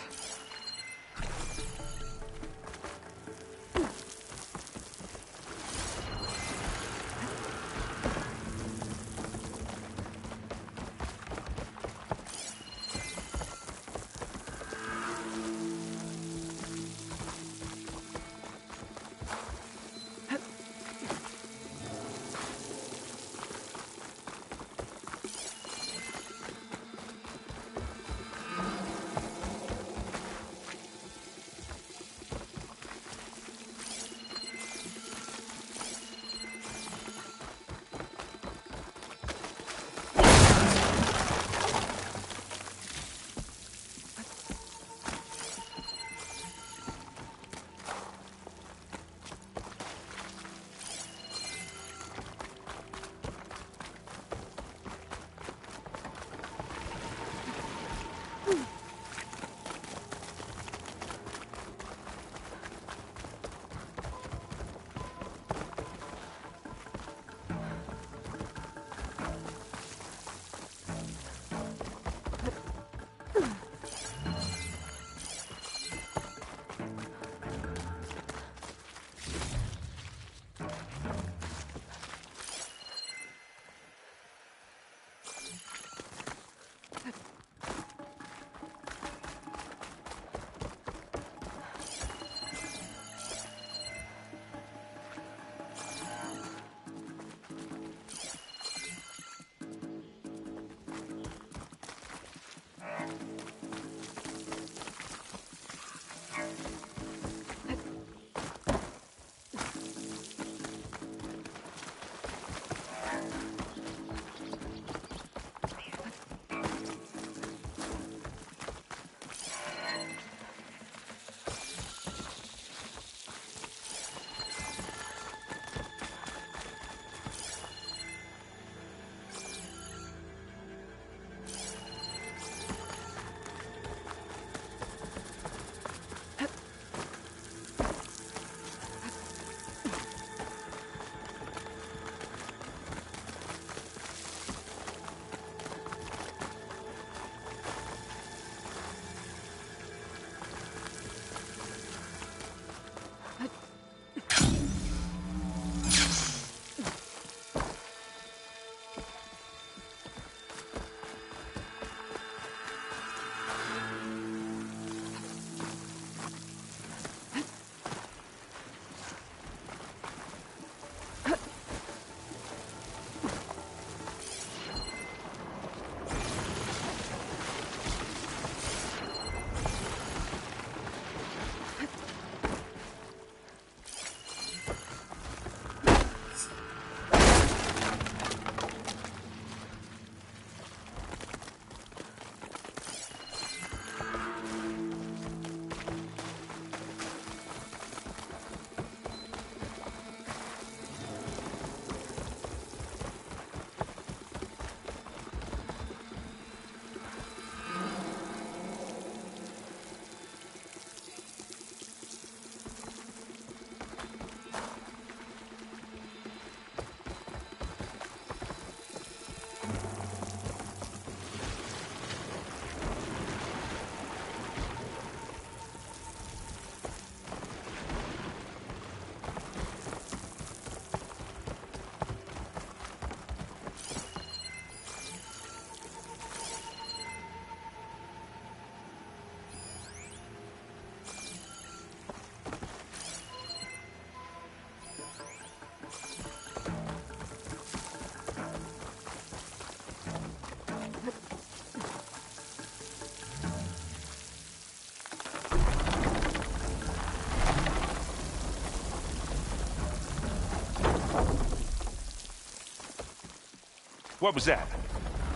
What was that?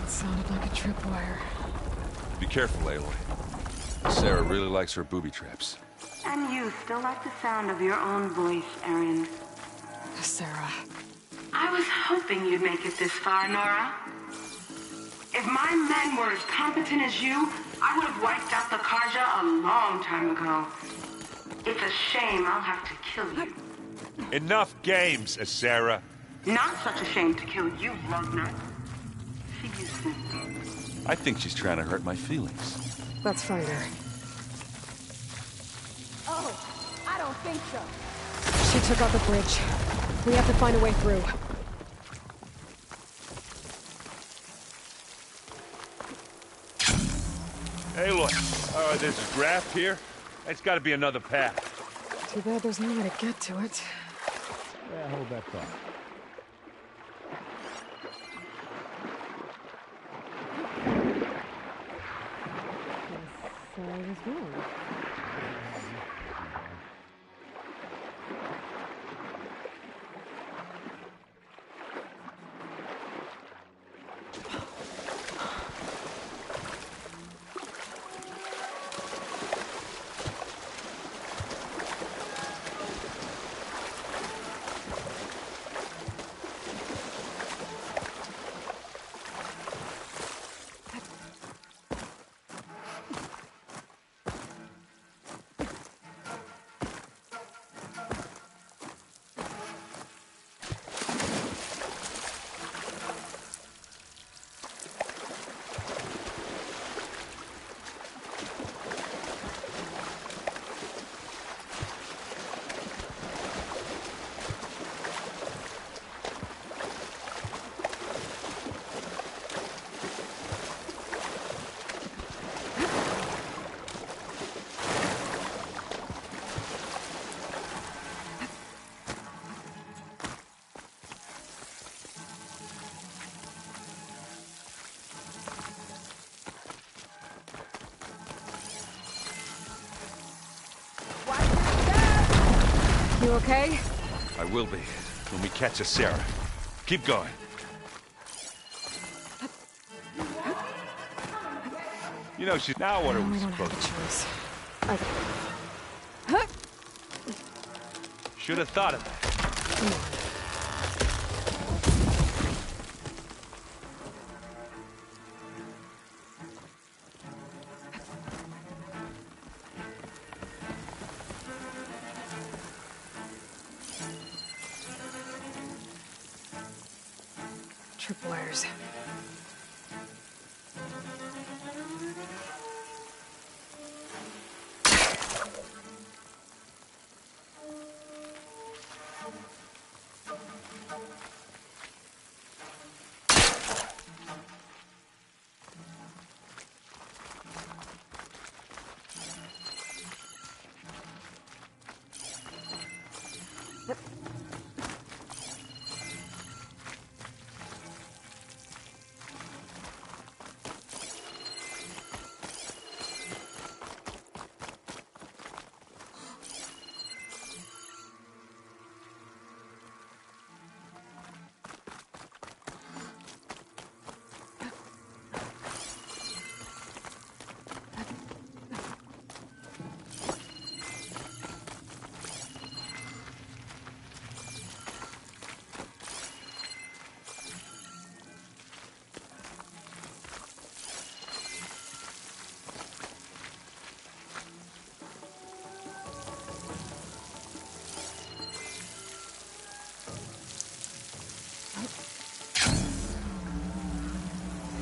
It sounded like a tripwire. Be careful, Aloy. Sarah really likes her booby traps. And you still like the sound of your own voice, Erin. Sarah. I was hoping you'd make it this far, Nora. If my men were as competent as you, I would have wiped out the Karja a long time ago. It's a shame I'll have to kill you. Enough games, Sarah. Not such a shame to kill you, lugnut. See you soon. I think she's trying to hurt my feelings. Let's find her. Oh, I don't think so. She took out the bridge. We have to find a way through. Aloy, there's a graph here. It's got to be another path. Too bad there's no way to get to it. Yeah, hold that thought. So I was wrong. You okay? I will be, when we catch Sarah. Keep going. You know, she's... Now what are we We don't supposed have a to choice. Should have thought of that. Come on. Tripwires.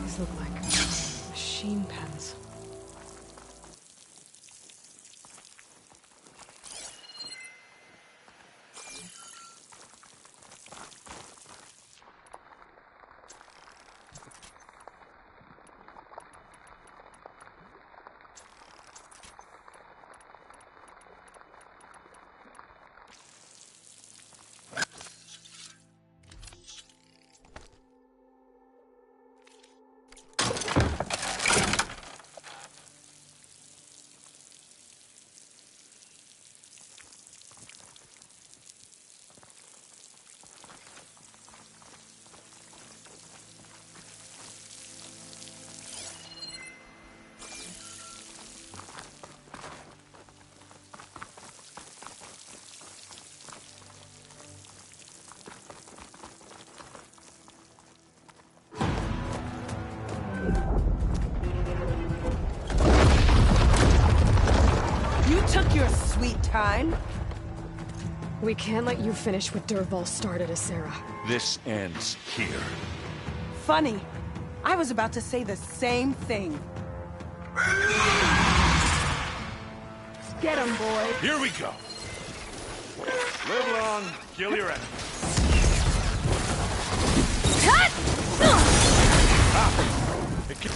These look like machine pens. took your sweet time. We can't let you finish what Dervahl started, Asera. This ends here. Funny. I was about to say the same thing. Get him, boy. Here we go. Live long, kill your enemies. It can...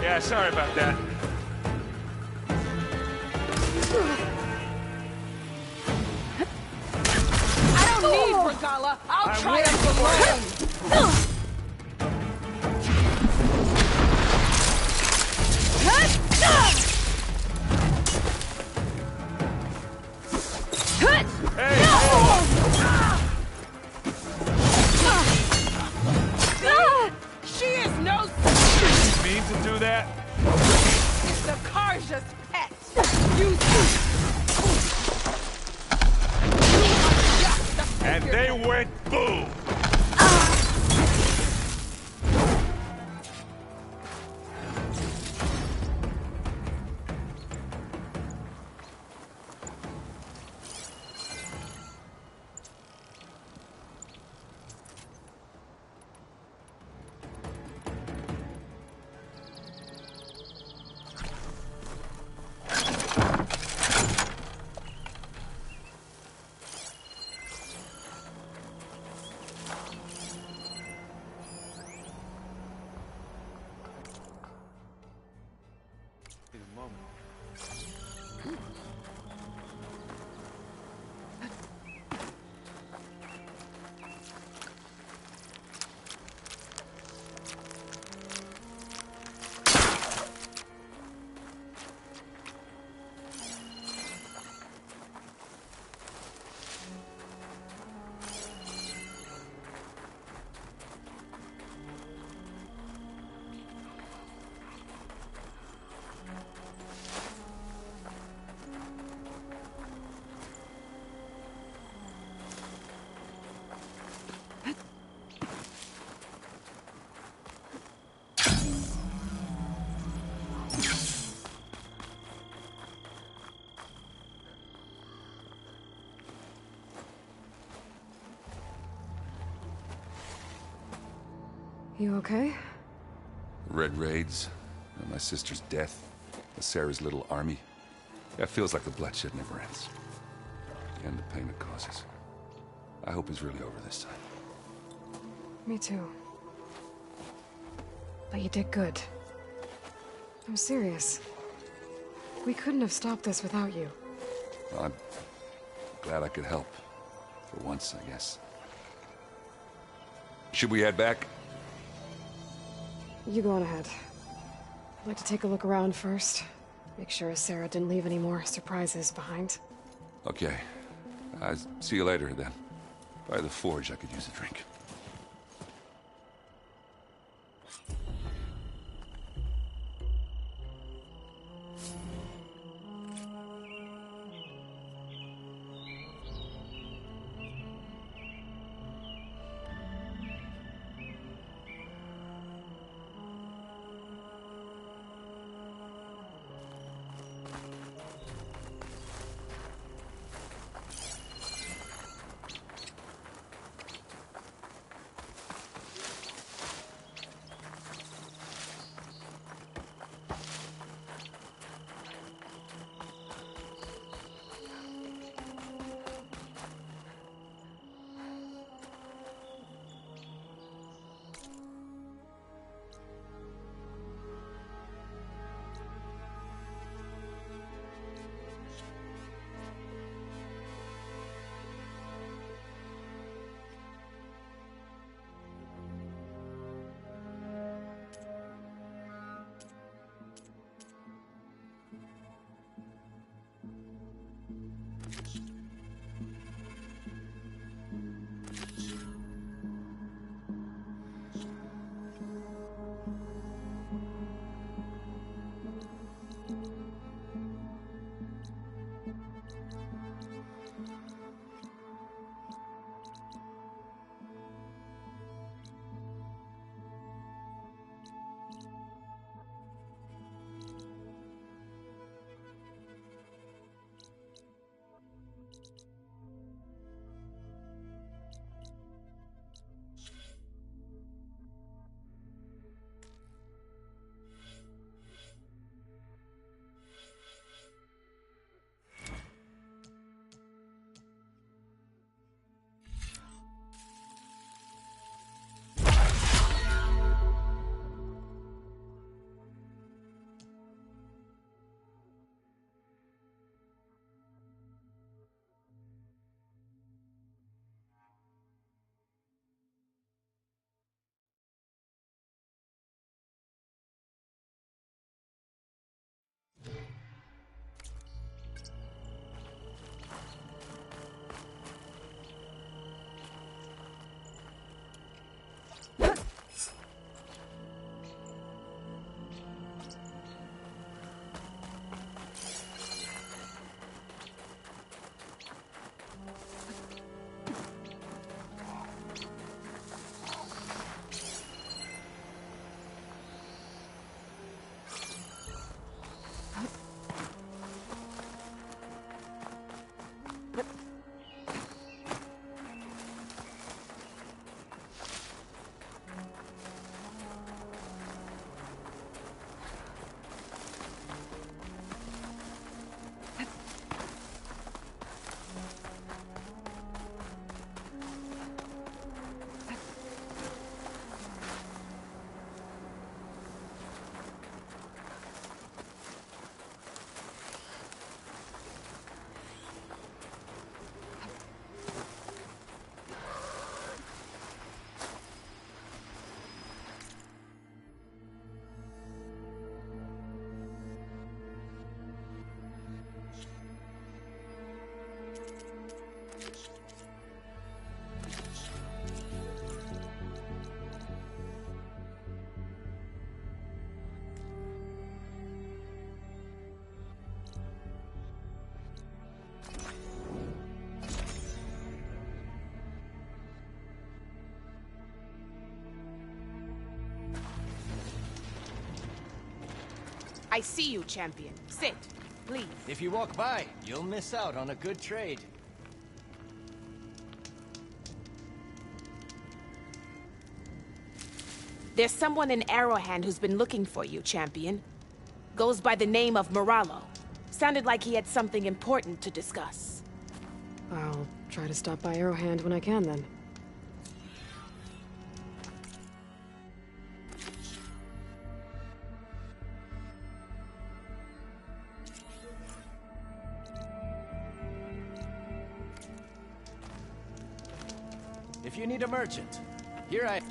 Yeah, sorry about that. I don't need Regala. I'll try it alone. She is no... You mean to do that? It's the Karja's pet. You... And they went boom! You okay? Red raids, and my sister's death, Sarah's little army. Yeah, it feels like the bloodshed never ends. And the pain it causes. I hope it's really over this time. Me too. But you did good. I'm serious. We couldn't have stopped this without you. Well, I'm glad I could help. For once, I guess. Should we head back? You go on ahead. I'd like to take a look around first. Make sure Sarah didn't leave any more surprises behind. Okay. See you later, then. By the forge, I could use a drink. I see you, champion. Sit, please. If you walk by, you'll miss out on a good trade. There's someone in Arrowhand who's been looking for you, champion. Goes by the name of Moralo. Sounded like he had something important to discuss. I'll try to stop by Arrowhand when I can, then. If you need a merchant, here I...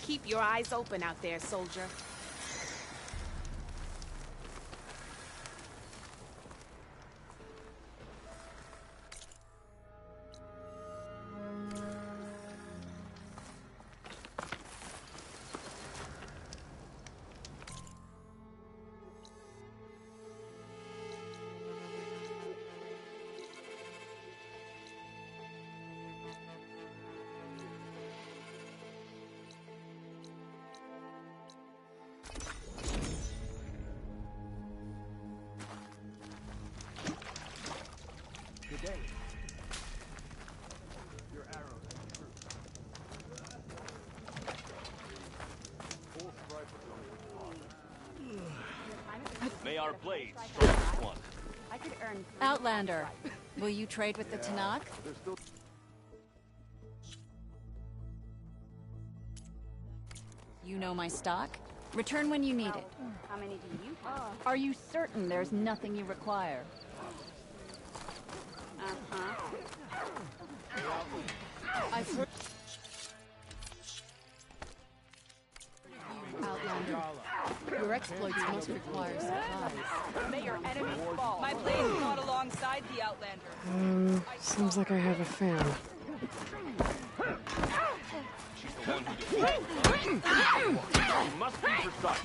Keep your eyes open out there, soldier. Your arrows are true. Full stripe. May our blades strike as one. I could earn... Outlander, will you trade with the Tanakh? You know my stock? Return when you need it. How many do you have? Are you certain there's nothing you require? I've heard... Outlander, your exploits must require supplies. May your enemies fall. My blade fought alongside the Outlander. Seems like I have a fan. She's the one who defeated. You must be precise.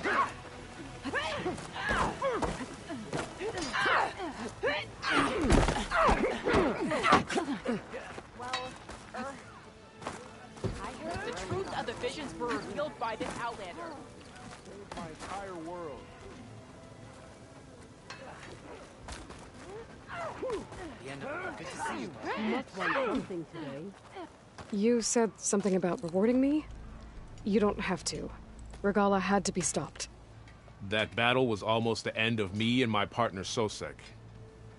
The truth of the visions were revealed by this Outlander. My entire world. Good to see you. You must want something today. You said something about rewarding me? You don't have to. Regala had to be stopped. That battle was almost the end of me and my partner Sosek.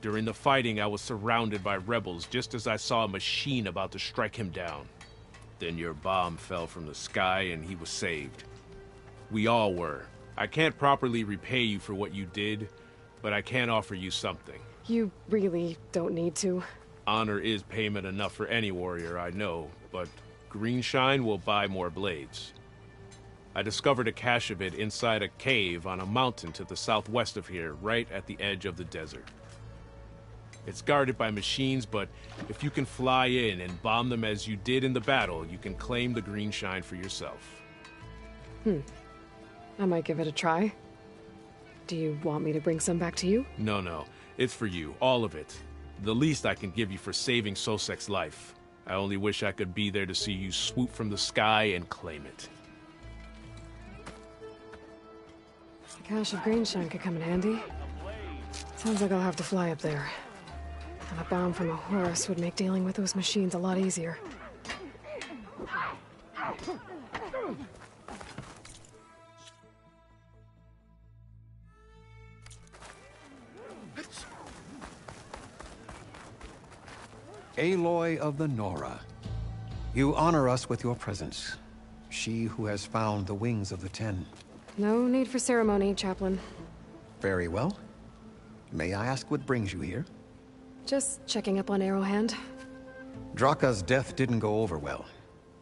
During the fighting, I was surrounded by rebels just as I saw a machine about to strike him down. Then your bomb fell from the sky and he was saved. We all were. I can't properly repay you for what you did, but I can offer you something. You really don't need to. Honor is payment enough for any warrior, I know, but Greenshine will buy more blades. I discovered a cache of it inside a cave on a mountain to the southwest of here, right at the edge of the desert. It's guarded by machines, but if you can fly in and bomb them as you did in the battle, you can claim the Greenshine for yourself. I might give it a try. Do you want me to bring some back to you? No. It's for you, all of it. The least I can give you for saving Sosek's life. I only wish I could be there to see you swoop from the sky and claim it. A cache of Greenshine could come in handy. Sounds like I'll have to fly up there. And a bomb from a horse would make dealing with those machines a lot easier. Aloy of the Nora, you honor us with your presence. She who has found the wings of the Ten. No need for ceremony, Chaplain. Very well. May I ask what brings you here? Just checking up on Arrowhand. Draka's death didn't go over well,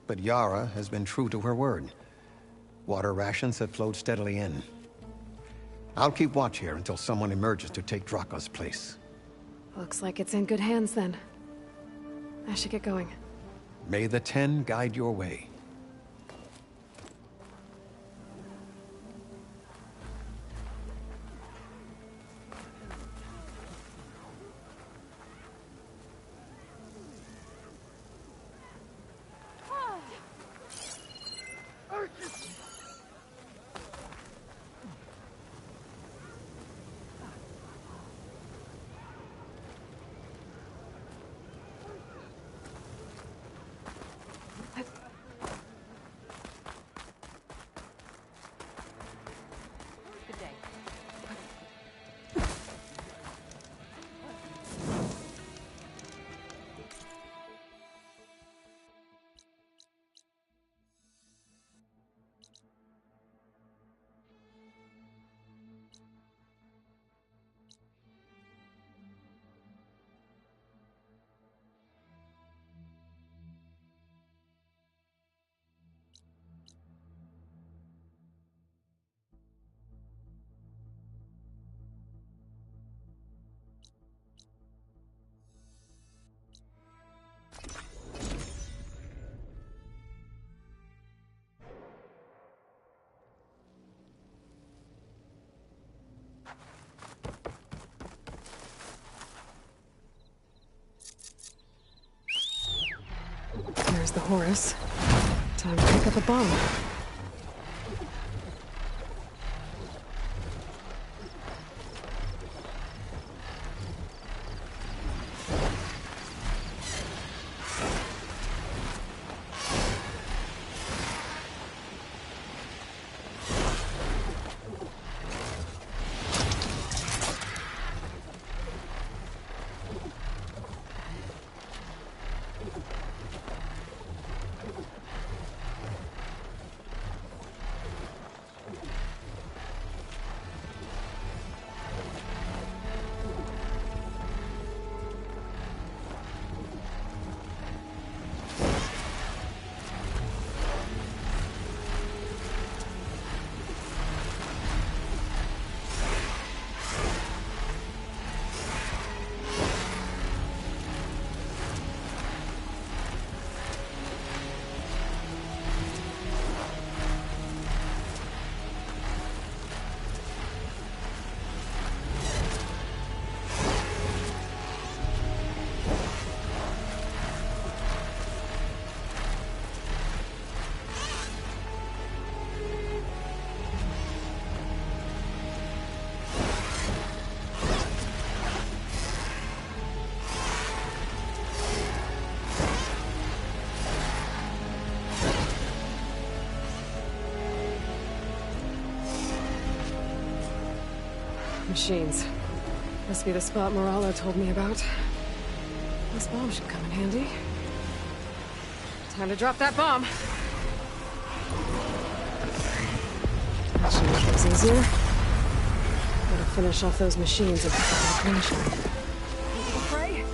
but Yara has been true to her word. Water rations have flowed steadily in. I'll keep watch here until someone emerges to take Draka's place. Looks like it's in good hands then. I should get going. May the Ten guide your way. There's the Horus. Time to pick up a bomb. Machines. Must be the spot Moralo told me about. This bomb should come in handy. Time to drop that bomb. That should make things easier. Gotta finish off those machines and pick up that green shine. Pray?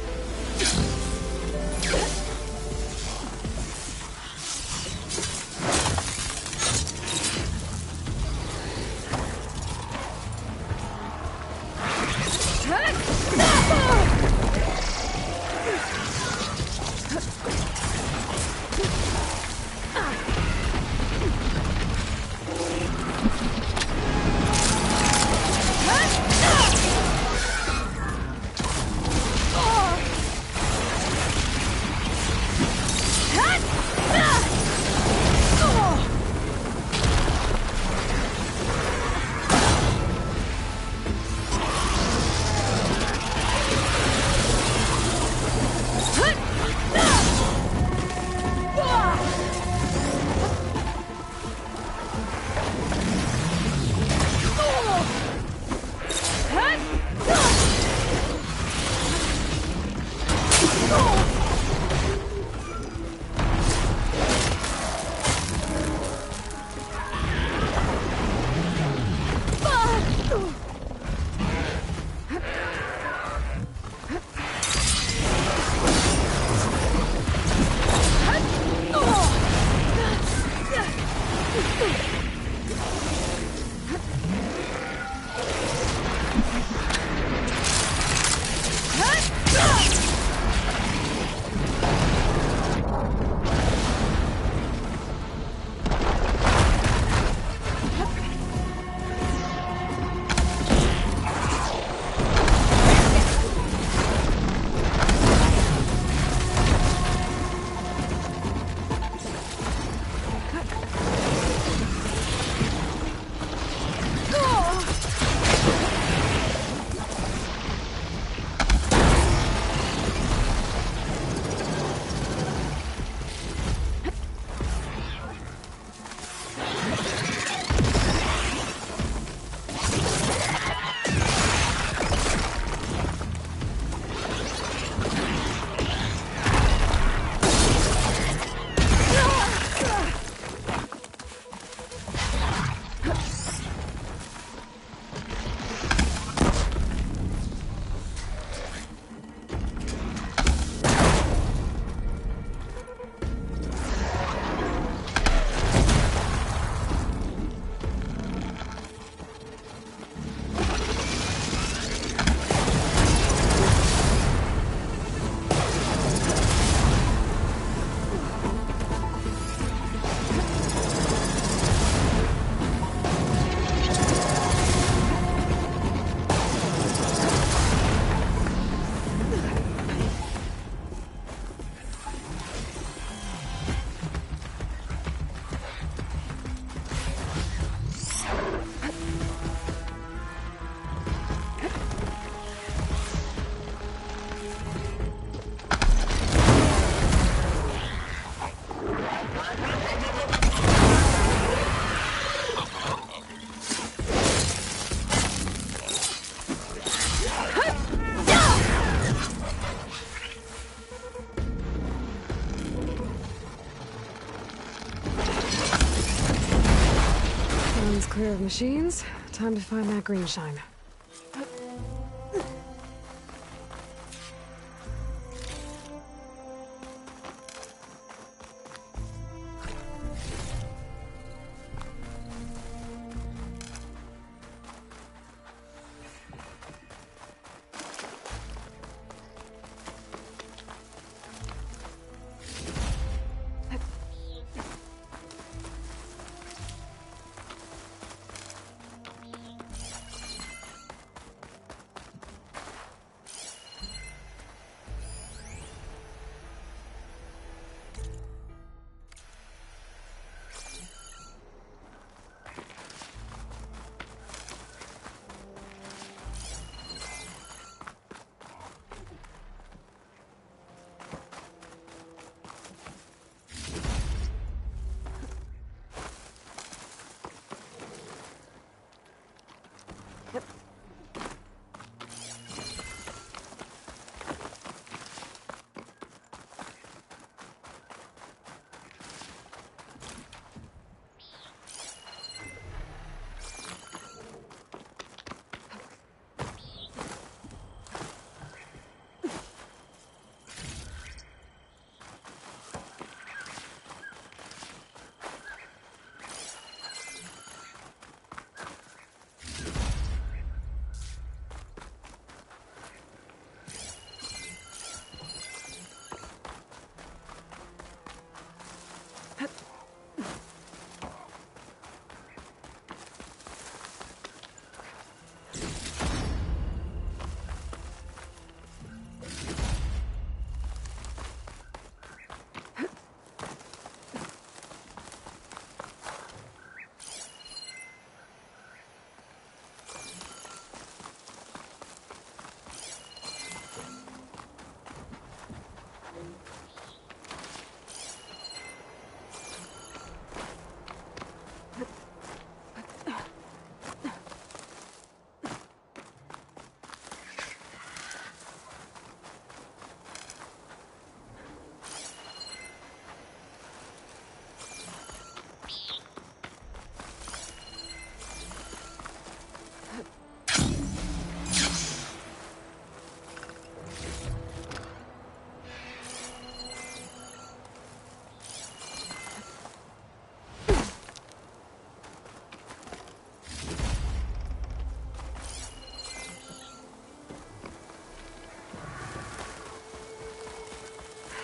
machines. Time to find that green shine.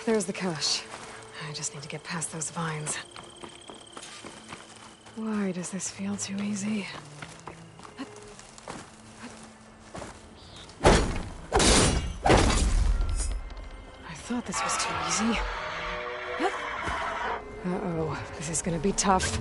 There's the cache. I just need to get past those vines. Why does this feel too easy? I thought this was too easy. Uh-oh, this is gonna be tough.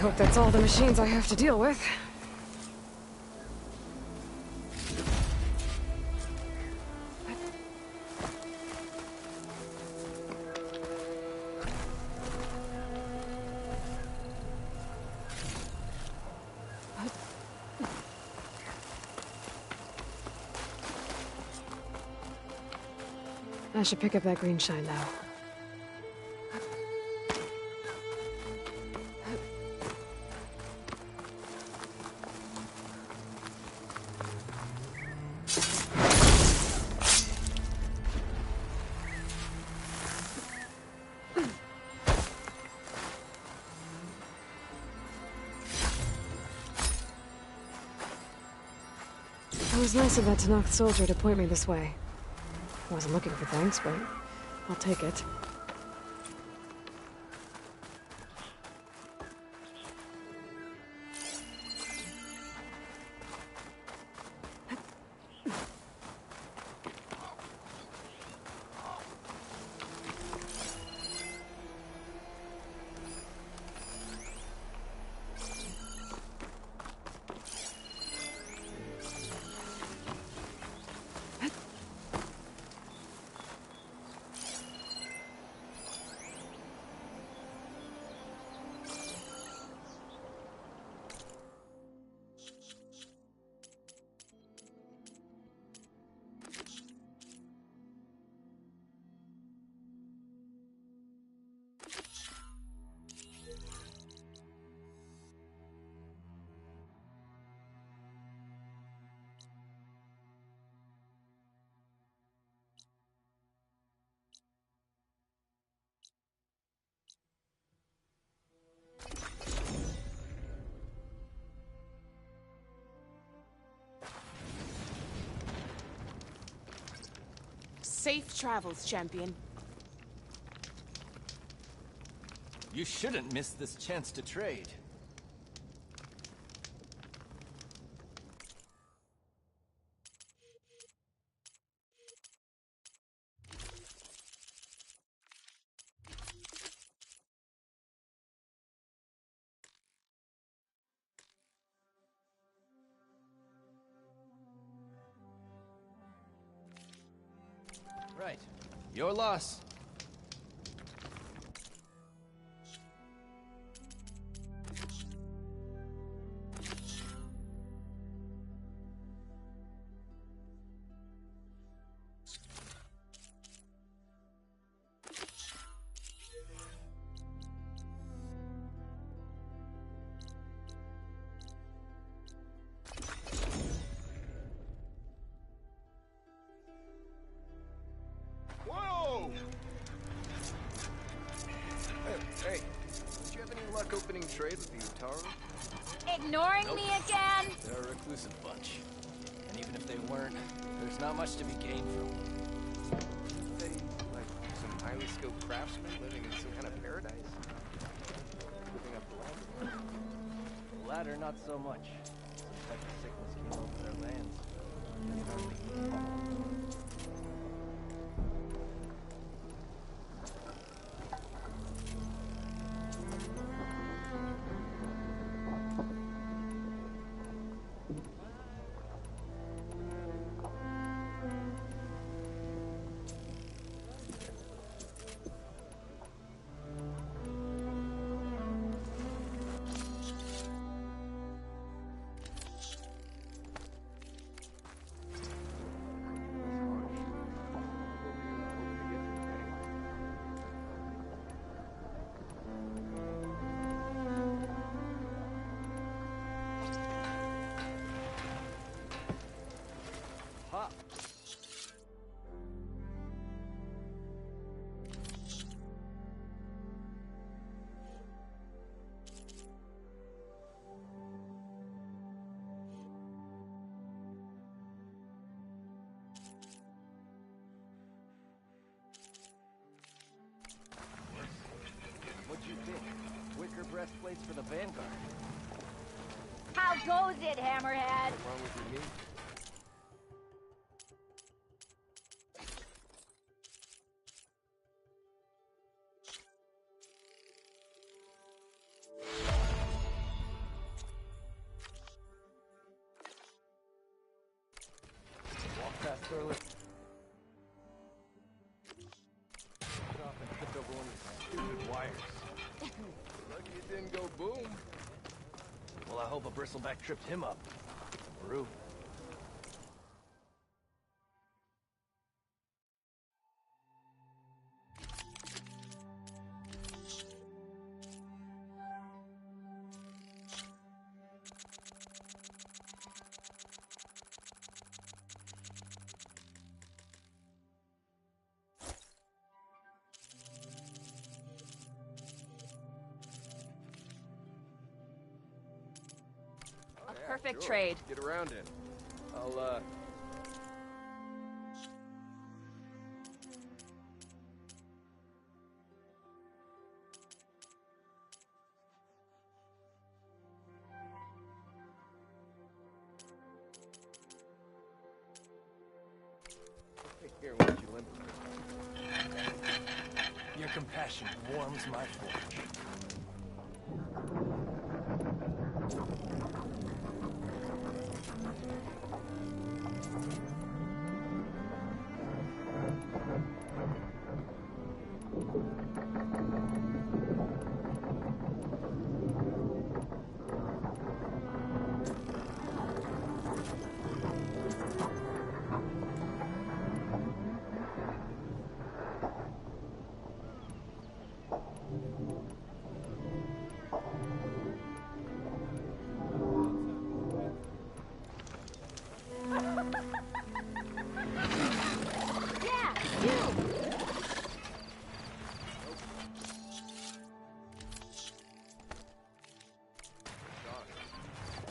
hope that's all the machines I have to deal with. I should pick up that green shine now. was nice of that Tanakh soldier to point me this way. Wasn't looking for thanks, but I'll take it. Safe travels, champion. You shouldn't miss this chance to trade. Right. Your loss. Whoa! Hey, did you have any luck opening trade with the Utaru? Ignoring me again? They're a reclusive bunch. And even if they weren't, there's not much to be gained from them. They, like, some highly skilled craftsmen living in some kind of paradise? Living up the land? The latter, not so much. Some type of sickness came over their lands. What'd you think? Wicker breastplates for the Vanguard. How goes it, Hammerhead? What's wrong with your knee? Walk past early. Off and tripped over one of these stupid wires. Lucky it didn't go boom. Well, I hope a bristleback tripped him up. Rue. A perfect trade. Get around in. I'll, Here, why don't you limp? Your compassion warms my forge.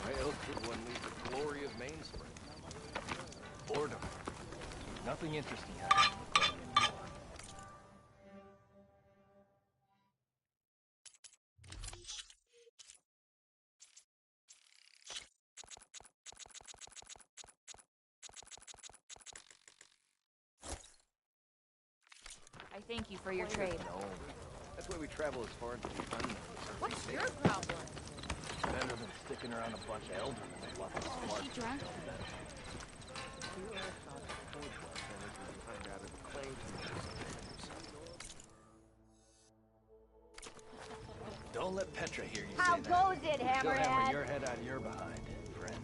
Why else would one leave the glory of Mainspring? Boredom. Nothing interesting happening. I thank you for your trade. No. That's why we travel as far into the unknown. What's your problem? Better than sticking around a bunch of elders and bluffing smart. Is she drunk? Don't let Petra hear you How say that. goes it, She'll hammer Hammerhead? your head out of your behind, friend.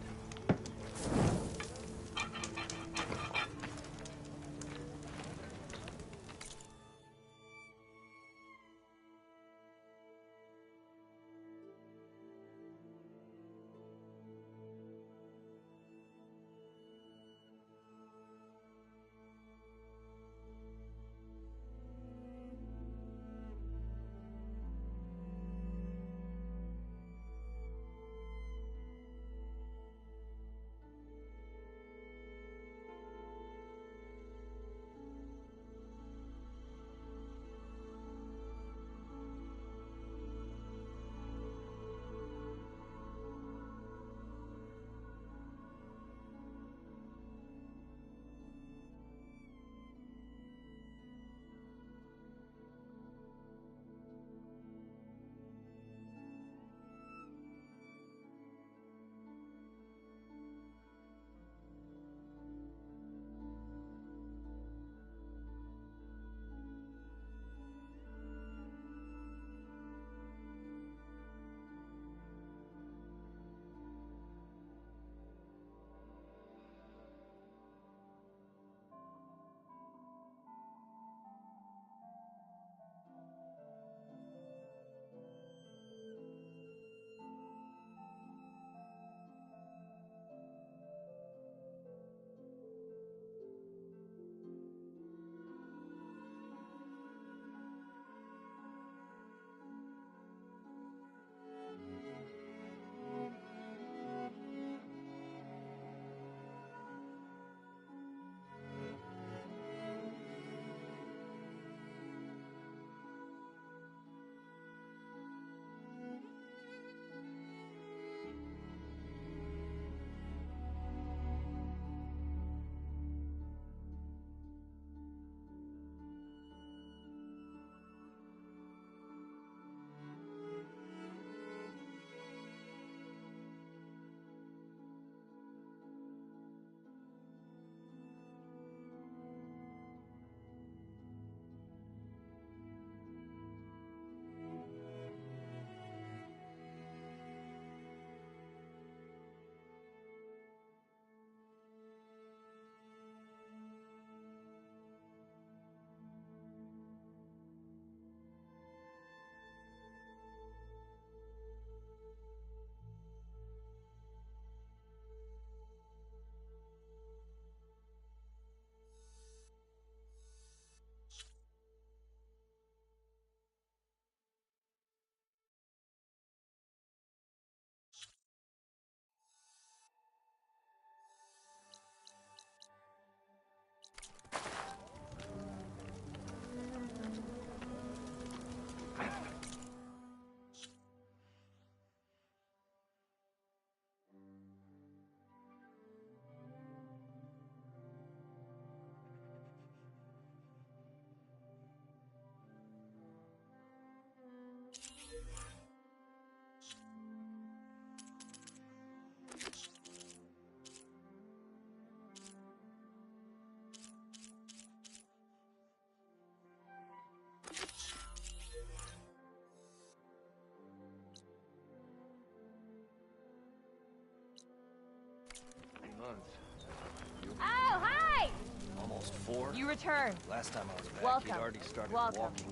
return. Last time I was back, Welcome. he'd already started Welcome. walking.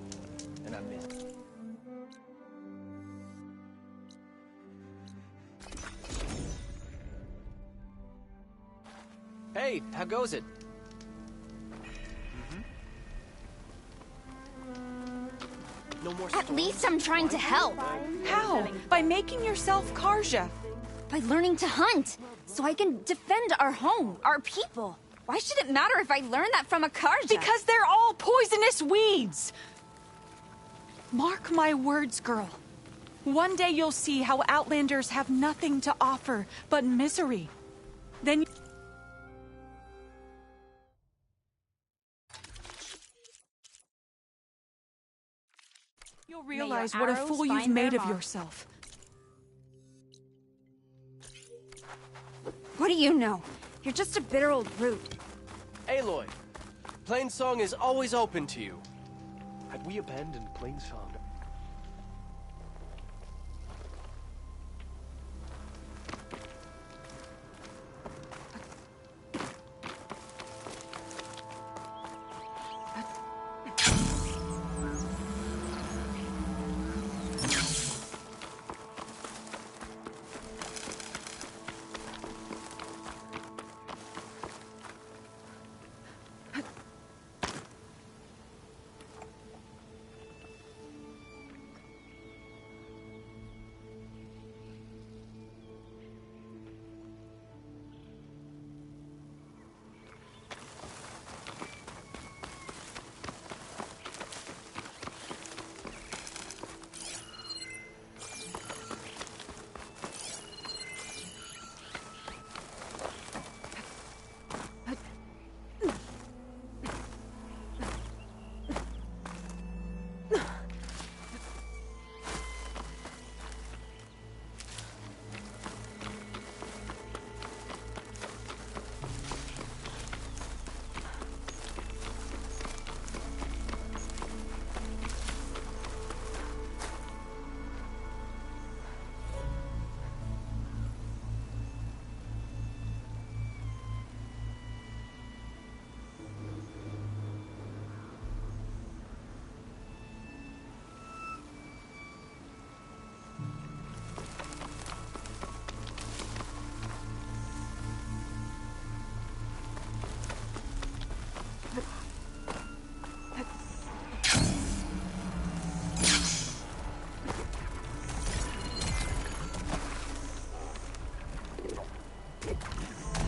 And I missed. Hey, how goes it? No more At least I'm trying to help. How? By making yourself Karja. By learning to hunt, so I can defend our home, our people. Why should it matter if I learn that from a Karja? Because they're all poisonous weeds! Mark my words, girl. One day you'll see how Outlanders have nothing to offer but misery. Then you'll realize what a fool you've made of yourself. What do you know? You're just a bitter old brute. Aloy, Plainsong is always open to you. Had we abandoned Plainsong?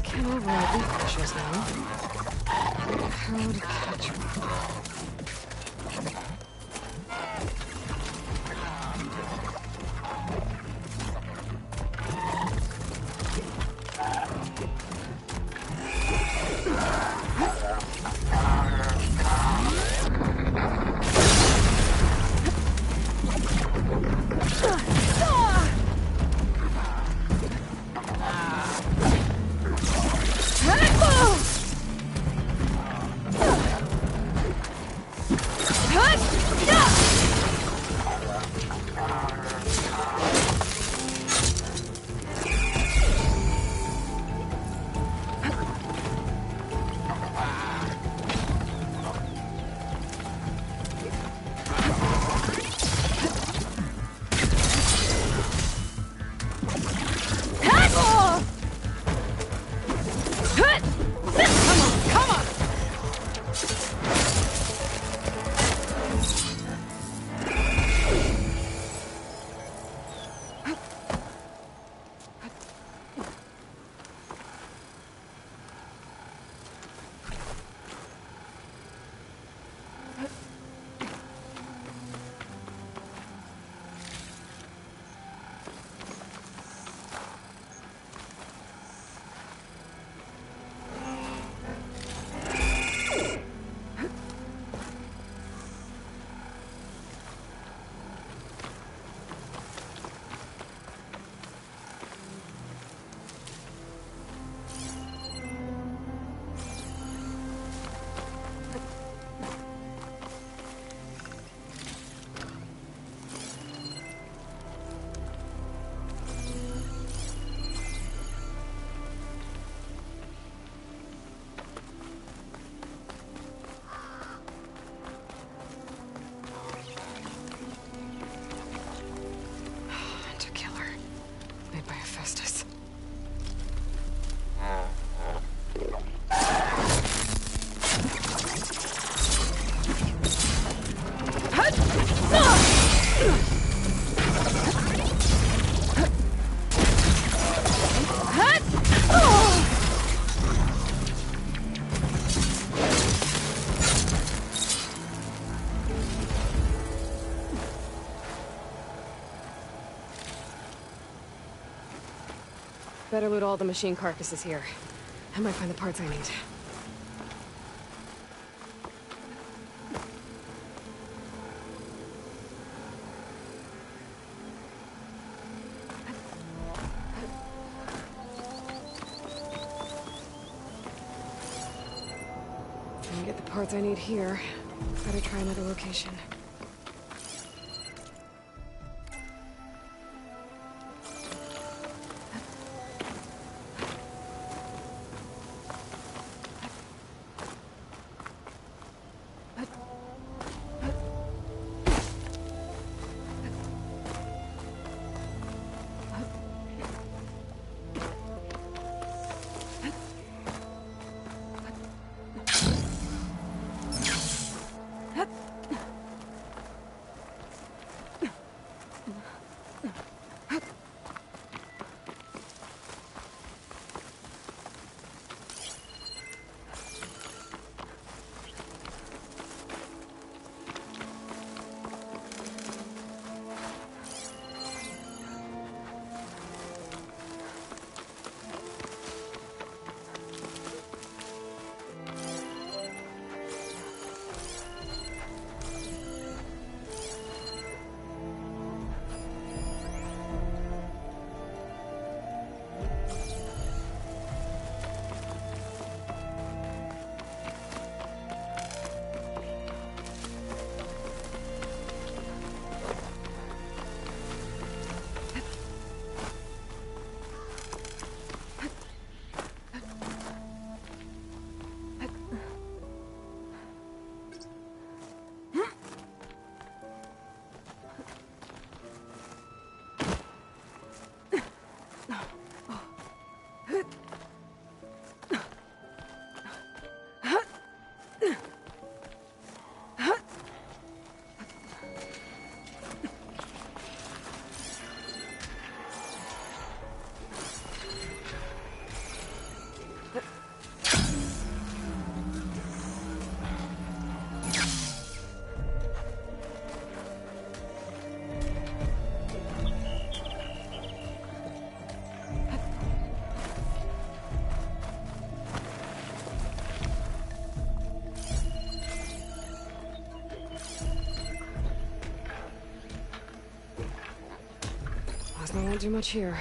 Can't override refreshers now. How to catch one. better loot all the machine carcasses here. I might find the parts I need. Can get the parts I need here. Better try another location. I won't do much here.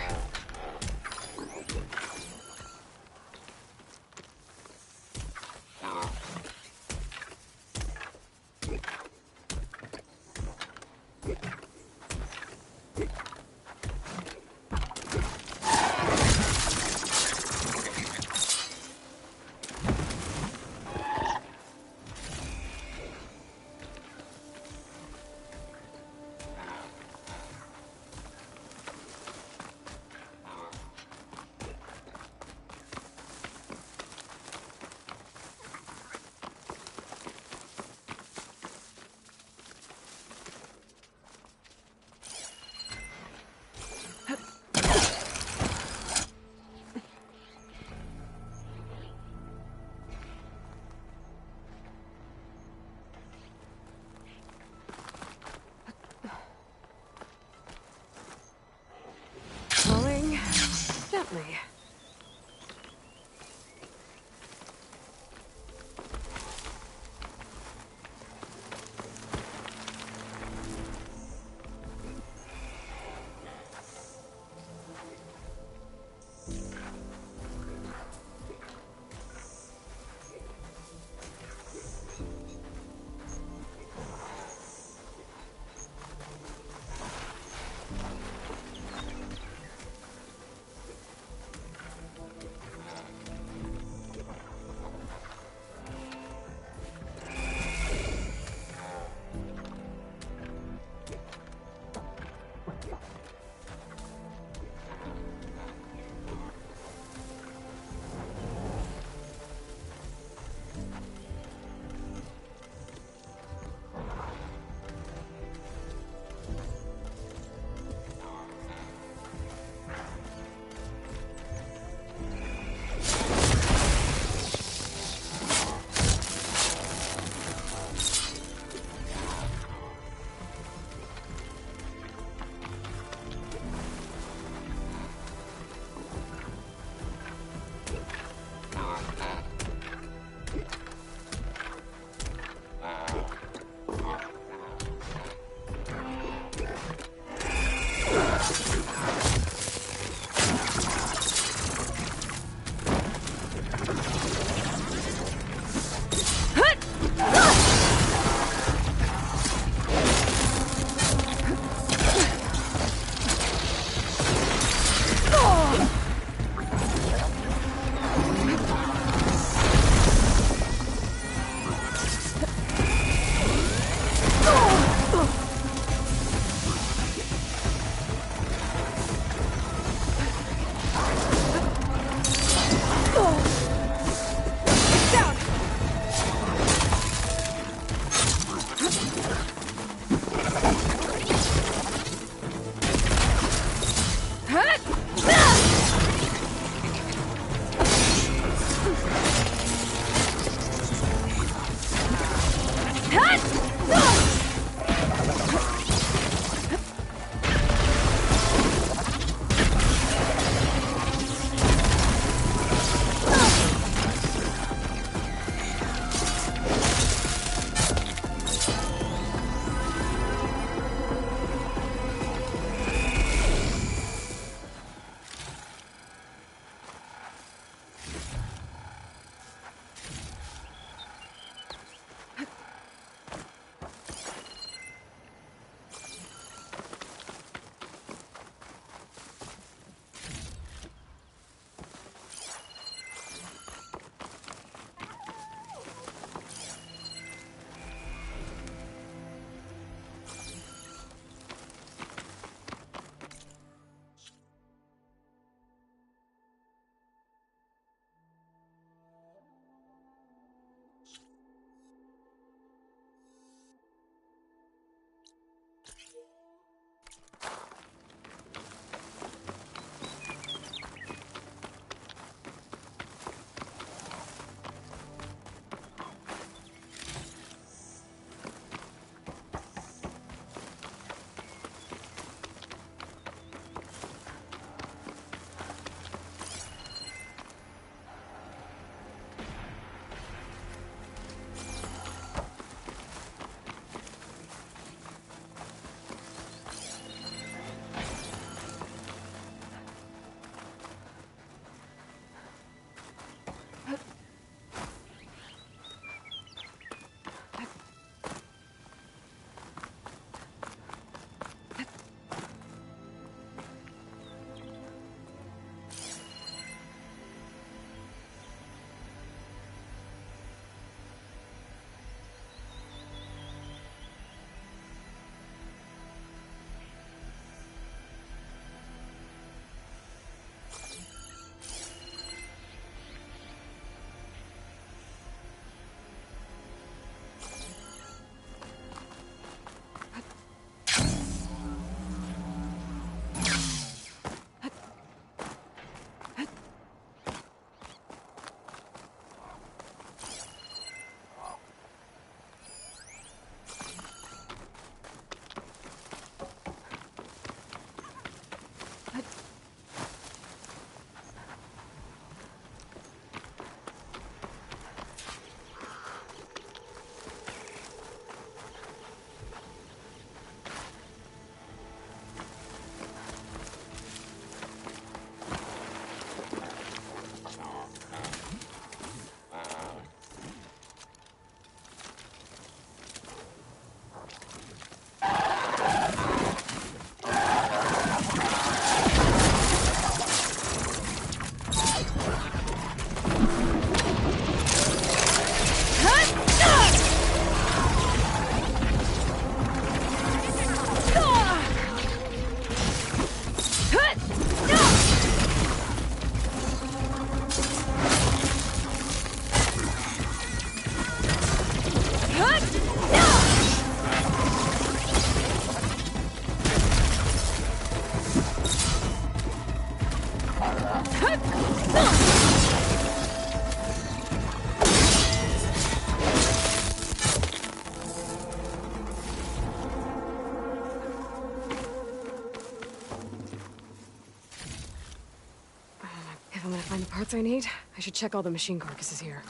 parts I need. I should check all the machine carcasses here.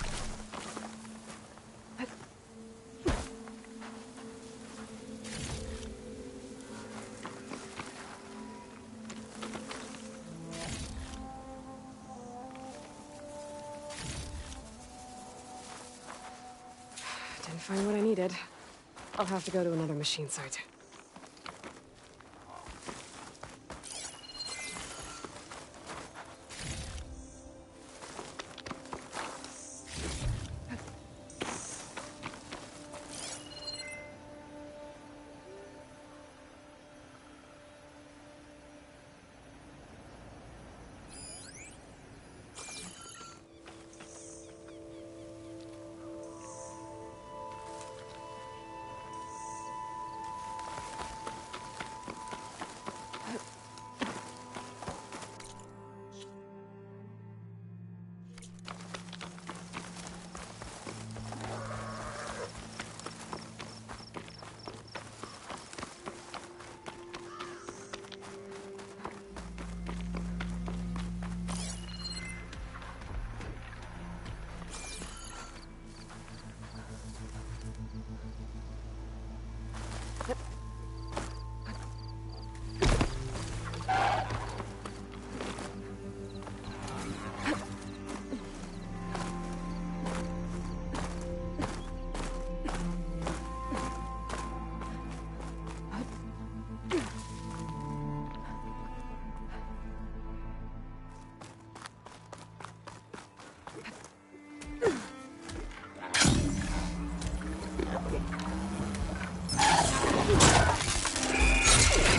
Didn't find what I needed. I'll have to go to another machine site.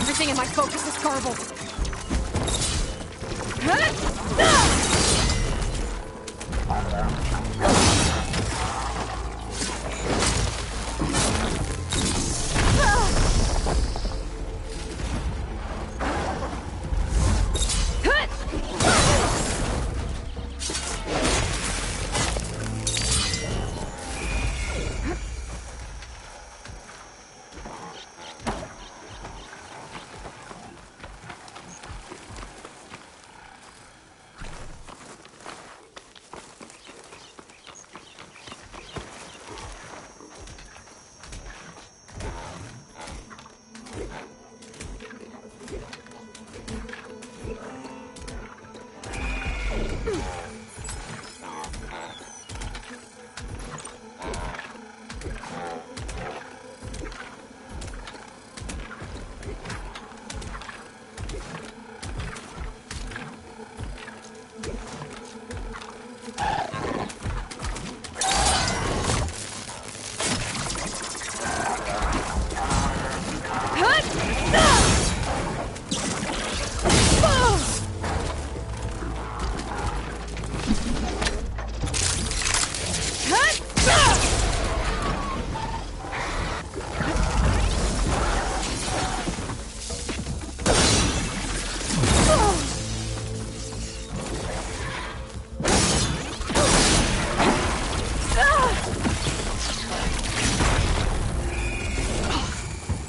Everything in my focus is garbled.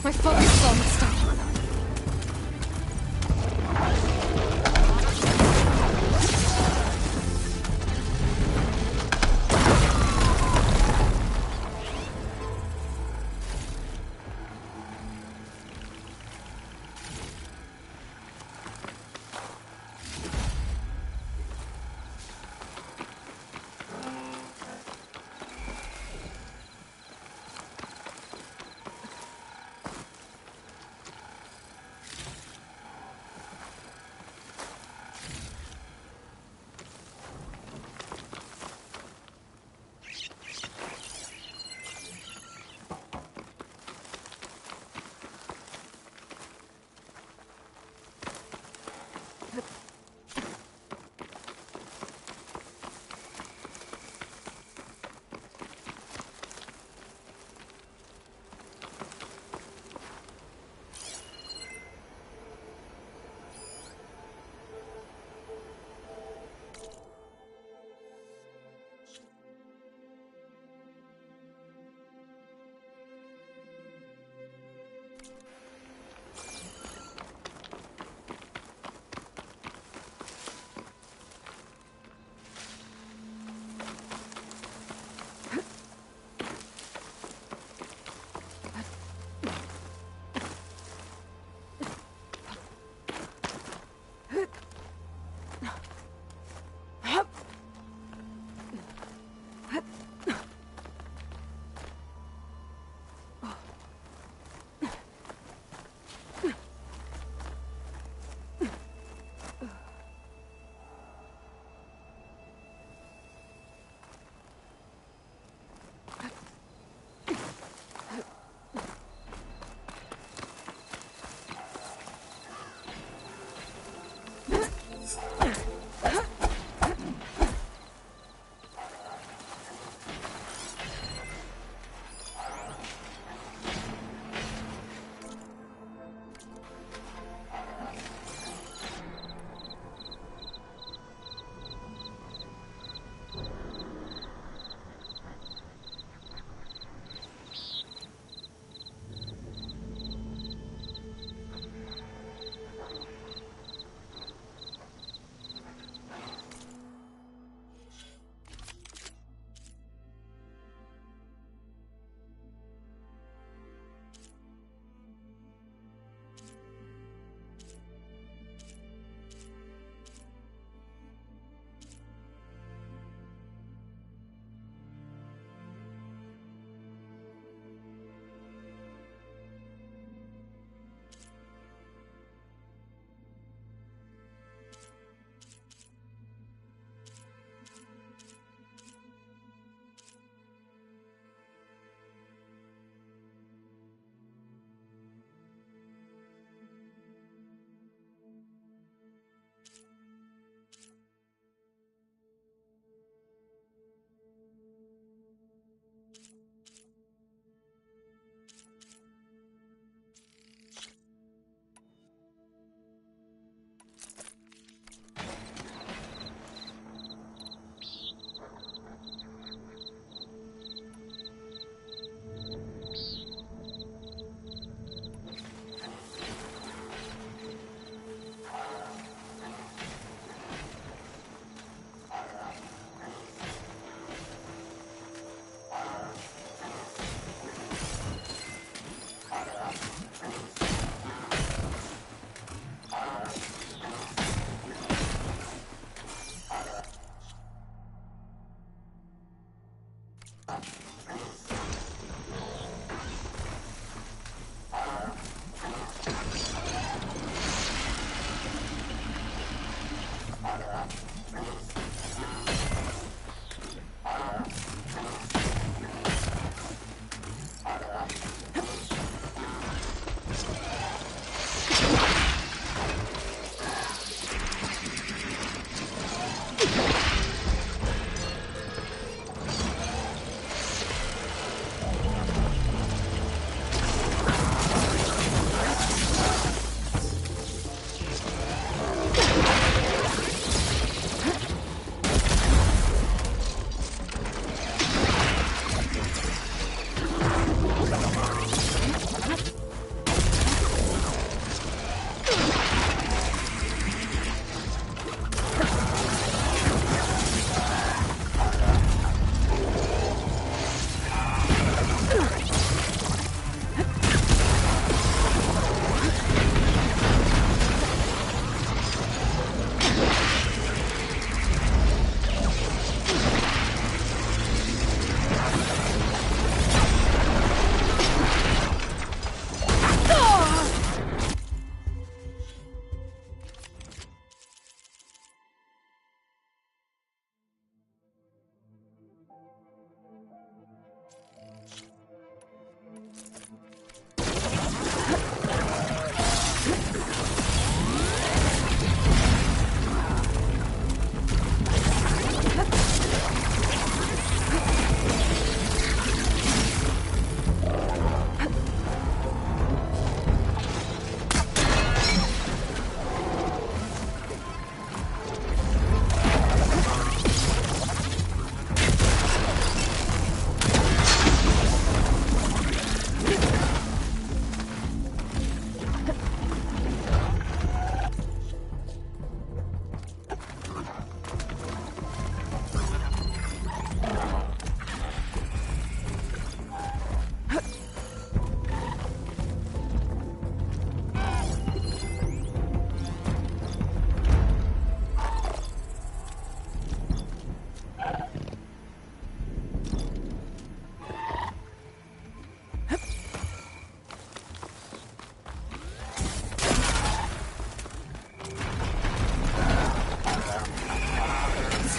My focus is all messed up.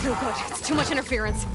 No good. It's too much interference.